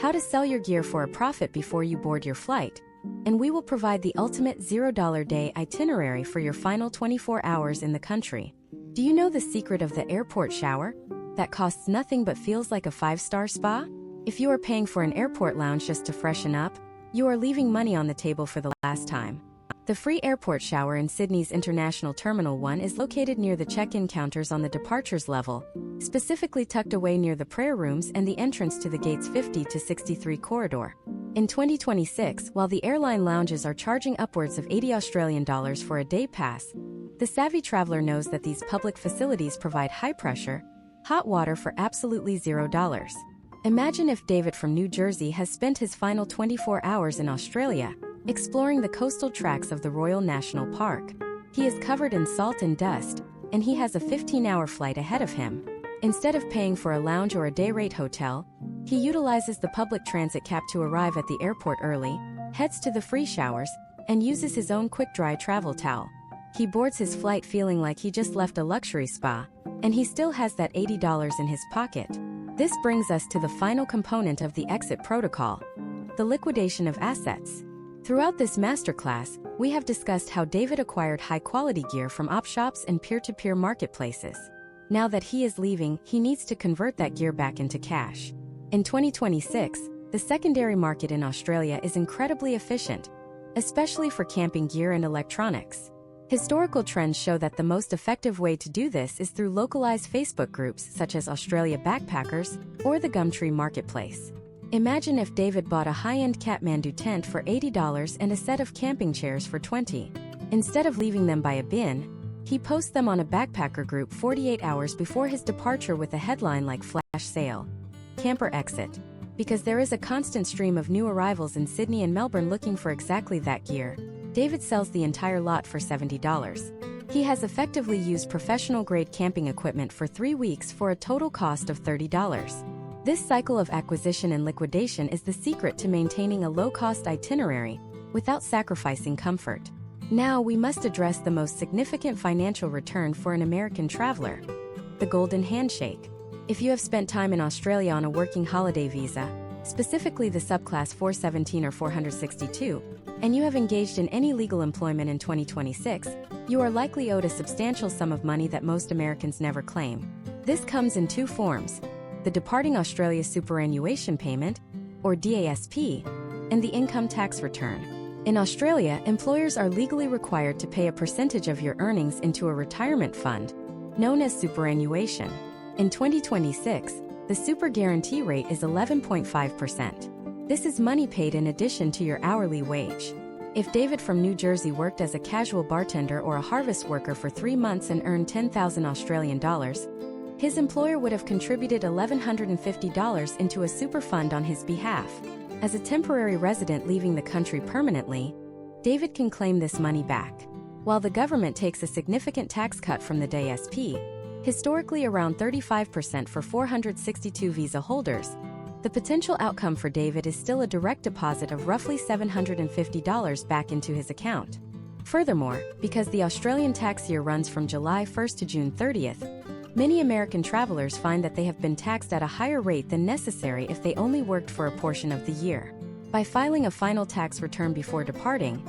S1: how to sell your gear for a profit before you board your flight, and we will provide the ultimate $0 day itinerary for your final 24 hours in the country. Do you know the secret of the airport shower? That costs nothing but feels like a 5-star spa? If you are paying for an airport lounge just to freshen up, you are leaving money on the table for the last time. The free airport shower in Sydney's International Terminal 1 is located near the check-in counters on the departures level, specifically tucked away near the prayer rooms and the entrance to the gates 50 to 63 corridor. In 2026, while the airline lounges are charging upwards of $80 Australian for a day pass, the savvy traveler knows that these public facilities provide high-pressure, hot water for absolutely $0. Imagine if David from New Jersey has spent his final 24 hours in Australia, exploring the coastal tracts of the Royal National Park. He is covered in salt and dust, and he has a 15-hour flight ahead of him. Instead of paying for a lounge or a day-rate hotel, he utilizes the public transit cab to arrive at the airport early, heads to the free showers, and uses his own quick-dry travel towel. He boards his flight feeling like he just left a luxury spa, and he still has that $80 in his pocket. This brings us to the final component of the exit protocol, the liquidation of assets. Throughout this masterclass, we have discussed how David acquired high-quality gear from op shops and peer-to-peer marketplaces. Now that he is leaving, he needs to convert that gear back into cash. In 2026, the secondary market in Australia is incredibly efficient, especially for camping gear and electronics. Historical trends show that the most effective way to do this is through localized Facebook groups such as Australia Backpackers or the Gumtree Marketplace. Imagine if David bought a high-end Kathmandu tent for $80 and a set of camping chairs for $20. Instead of leaving them by a bin, he posts them on a backpacker group 48 hours before his departure with a headline like "Flash Sale. Camper Exit." Because there is a constant stream of new arrivals in Sydney and Melbourne looking for exactly that gear, David sells the entire lot for $70. He has effectively used professional-grade camping equipment for 3 weeks for a total cost of $30. This cycle of acquisition and liquidation is the secret to maintaining a low-cost itinerary without sacrificing comfort. Now we must address the most significant financial return for an American traveler: the golden handshake. If you have spent time in Australia on a working holiday visa, specifically the subclass 417 or 462, and you have engaged in any legal employment in 2026, you are likely owed a substantial sum of money that most Americans never claim. This comes in two forms: the Departing Australia Superannuation Payment, or DASP, and the income tax return. In Australia, employers are legally required to pay a percentage of your earnings into a retirement fund, known as superannuation. In 2026, the super guarantee rate is 11.5%. This is money paid in addition to your hourly wage. If David from New Jersey worked as a casual bartender or a harvest worker for 3 months and earned 10,000 Australian dollars, his employer would have contributed $1,150 into a super fund on his behalf. As a temporary resident leaving the country permanently, David can claim this money back. While the government takes a significant tax cut from the DASP, historically around 35% for 462 visa holders, the potential outcome for David is still a direct deposit of roughly $750 back into his account. Furthermore, because the Australian tax year runs from July 1st to June 30th, many American travelers find that they have been taxed at a higher rate than necessary if they only worked for a portion of the year. By filing a final tax return before departing,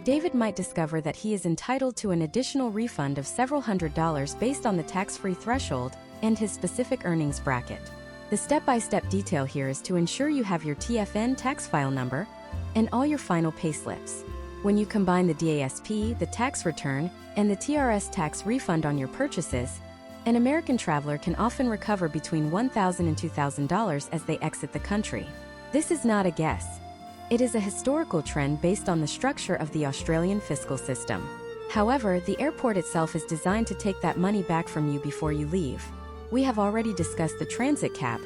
S1: David might discover that he is entitled to an additional refund of several $100s based on the tax-free threshold and his specific earnings bracket. The step-by-step detail here is to ensure you have your TFN tax file number and all your final payslips. When you combine the DASP, the tax return, and the TRS tax refund on your purchases, an American traveler can often recover between $1,000 and $2,000 as they exit the country. This is not a guess. It is a historical trend based on the structure of the Australian fiscal system. However, the airport itself is designed to take that money back from you before you leave. We have already discussed the transit cap,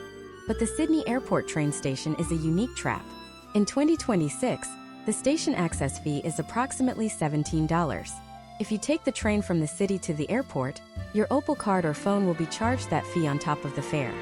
S1: but the Sydney Airport train station is a unique trap. In 2026, the station access fee is approximately $17. If you take the train from the city to the airport, your Opal card or phone will be charged that fee on top of the fare.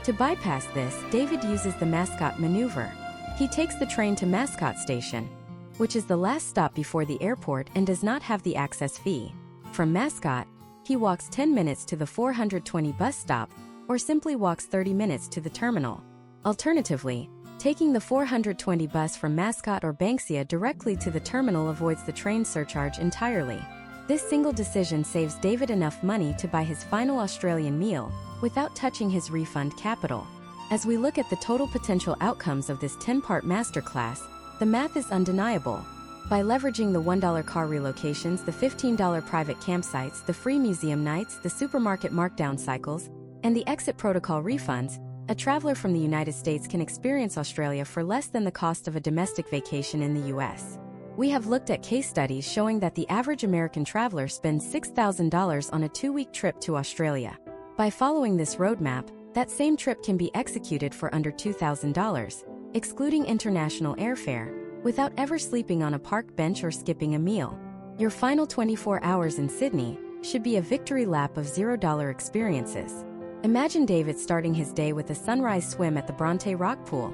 S1: To bypass this, David uses the Mascot maneuver. He takes the train to Mascot Station, which is the last stop before the airport and does not have the access fee. From Mascot, he walks 10 minutes to the 420 bus stop, or simply walks 30 minutes to the terminal. Alternatively, taking the 420 bus from Mascot or Banksia directly to the terminal avoids the train surcharge entirely. This single decision saves David enough money to buy his final Australian meal without touching his refund capital. As we look at the total potential outcomes of this 10-part masterclass, the math is undeniable. By leveraging the $1 car relocations, the $15 private campsites, the free museum nights, the supermarket markdown cycles, and the exit protocol refunds, a traveler from the United States can experience Australia for less than the cost of a domestic vacation in the US. We have looked at case studies showing that the average American traveler spends $6,000 on a 2-week trip to Australia. By following this roadmap, that same trip can be executed for under $2,000, excluding international airfare, without ever sleeping on a park bench or skipping a meal. Your final 24 hours in Sydney should be a victory lap of $0 experiences. Imagine David starting his day with a sunrise swim at the Bronte Rock Pool,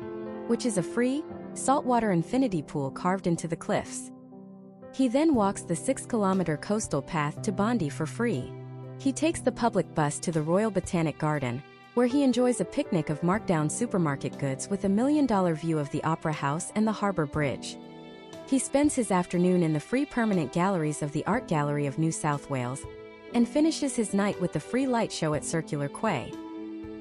S1: which is a free, saltwater infinity pool carved into the cliffs. He then walks the 6-kilometer coastal path to Bondi for free. He takes the public bus to the Royal Botanic Garden, where he enjoys a picnic of marked-down supermarket goods with a $1 million view of the Opera House and the Harbor Bridge. He spends his afternoon in the free permanent galleries of the Art Gallery of New South Wales, and finishes his night with the free light show at Circular Quay.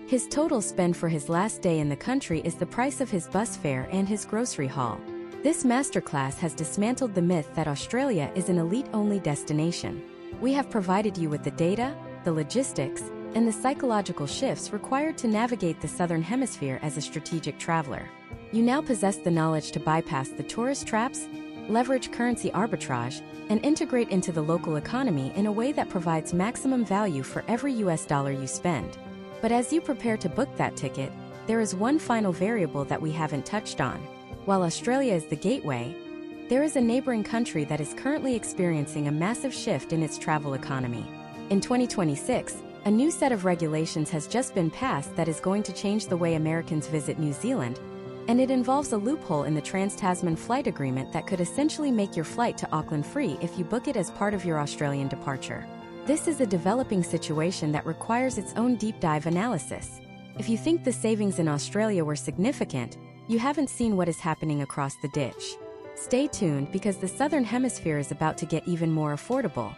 S1: His total spend for his last day in the country is the price of his bus fare and his grocery haul. This masterclass has dismantled the myth that Australia is an elite-only destination. We have provided you with the data, the logistics, and the psychological shifts required to navigate the Southern Hemisphere as a strategic traveler. You now possess the knowledge to bypass the tourist traps, leverage currency arbitrage, and integrate into the local economy in a way that provides maximum value for every US dollar you spend. But as you prepare to book that ticket, there is one final variable that we haven't touched on. While Australia is the gateway, there is a neighboring country that is currently experiencing a massive shift in its travel economy. In 2026, a new set of regulations has just been passed that is going to change the way Americans visit New Zealand, and it involves a loophole in the Trans-Tasman flight agreement that could essentially make your flight to Auckland free if you book it as part of your Australian departure. This is a developing situation that requires its own deep dive analysis. If you think the savings in Australia were significant, you haven't seen what is happening across the ditch. Stay tuned because the Southern Hemisphere is about to get even more affordable.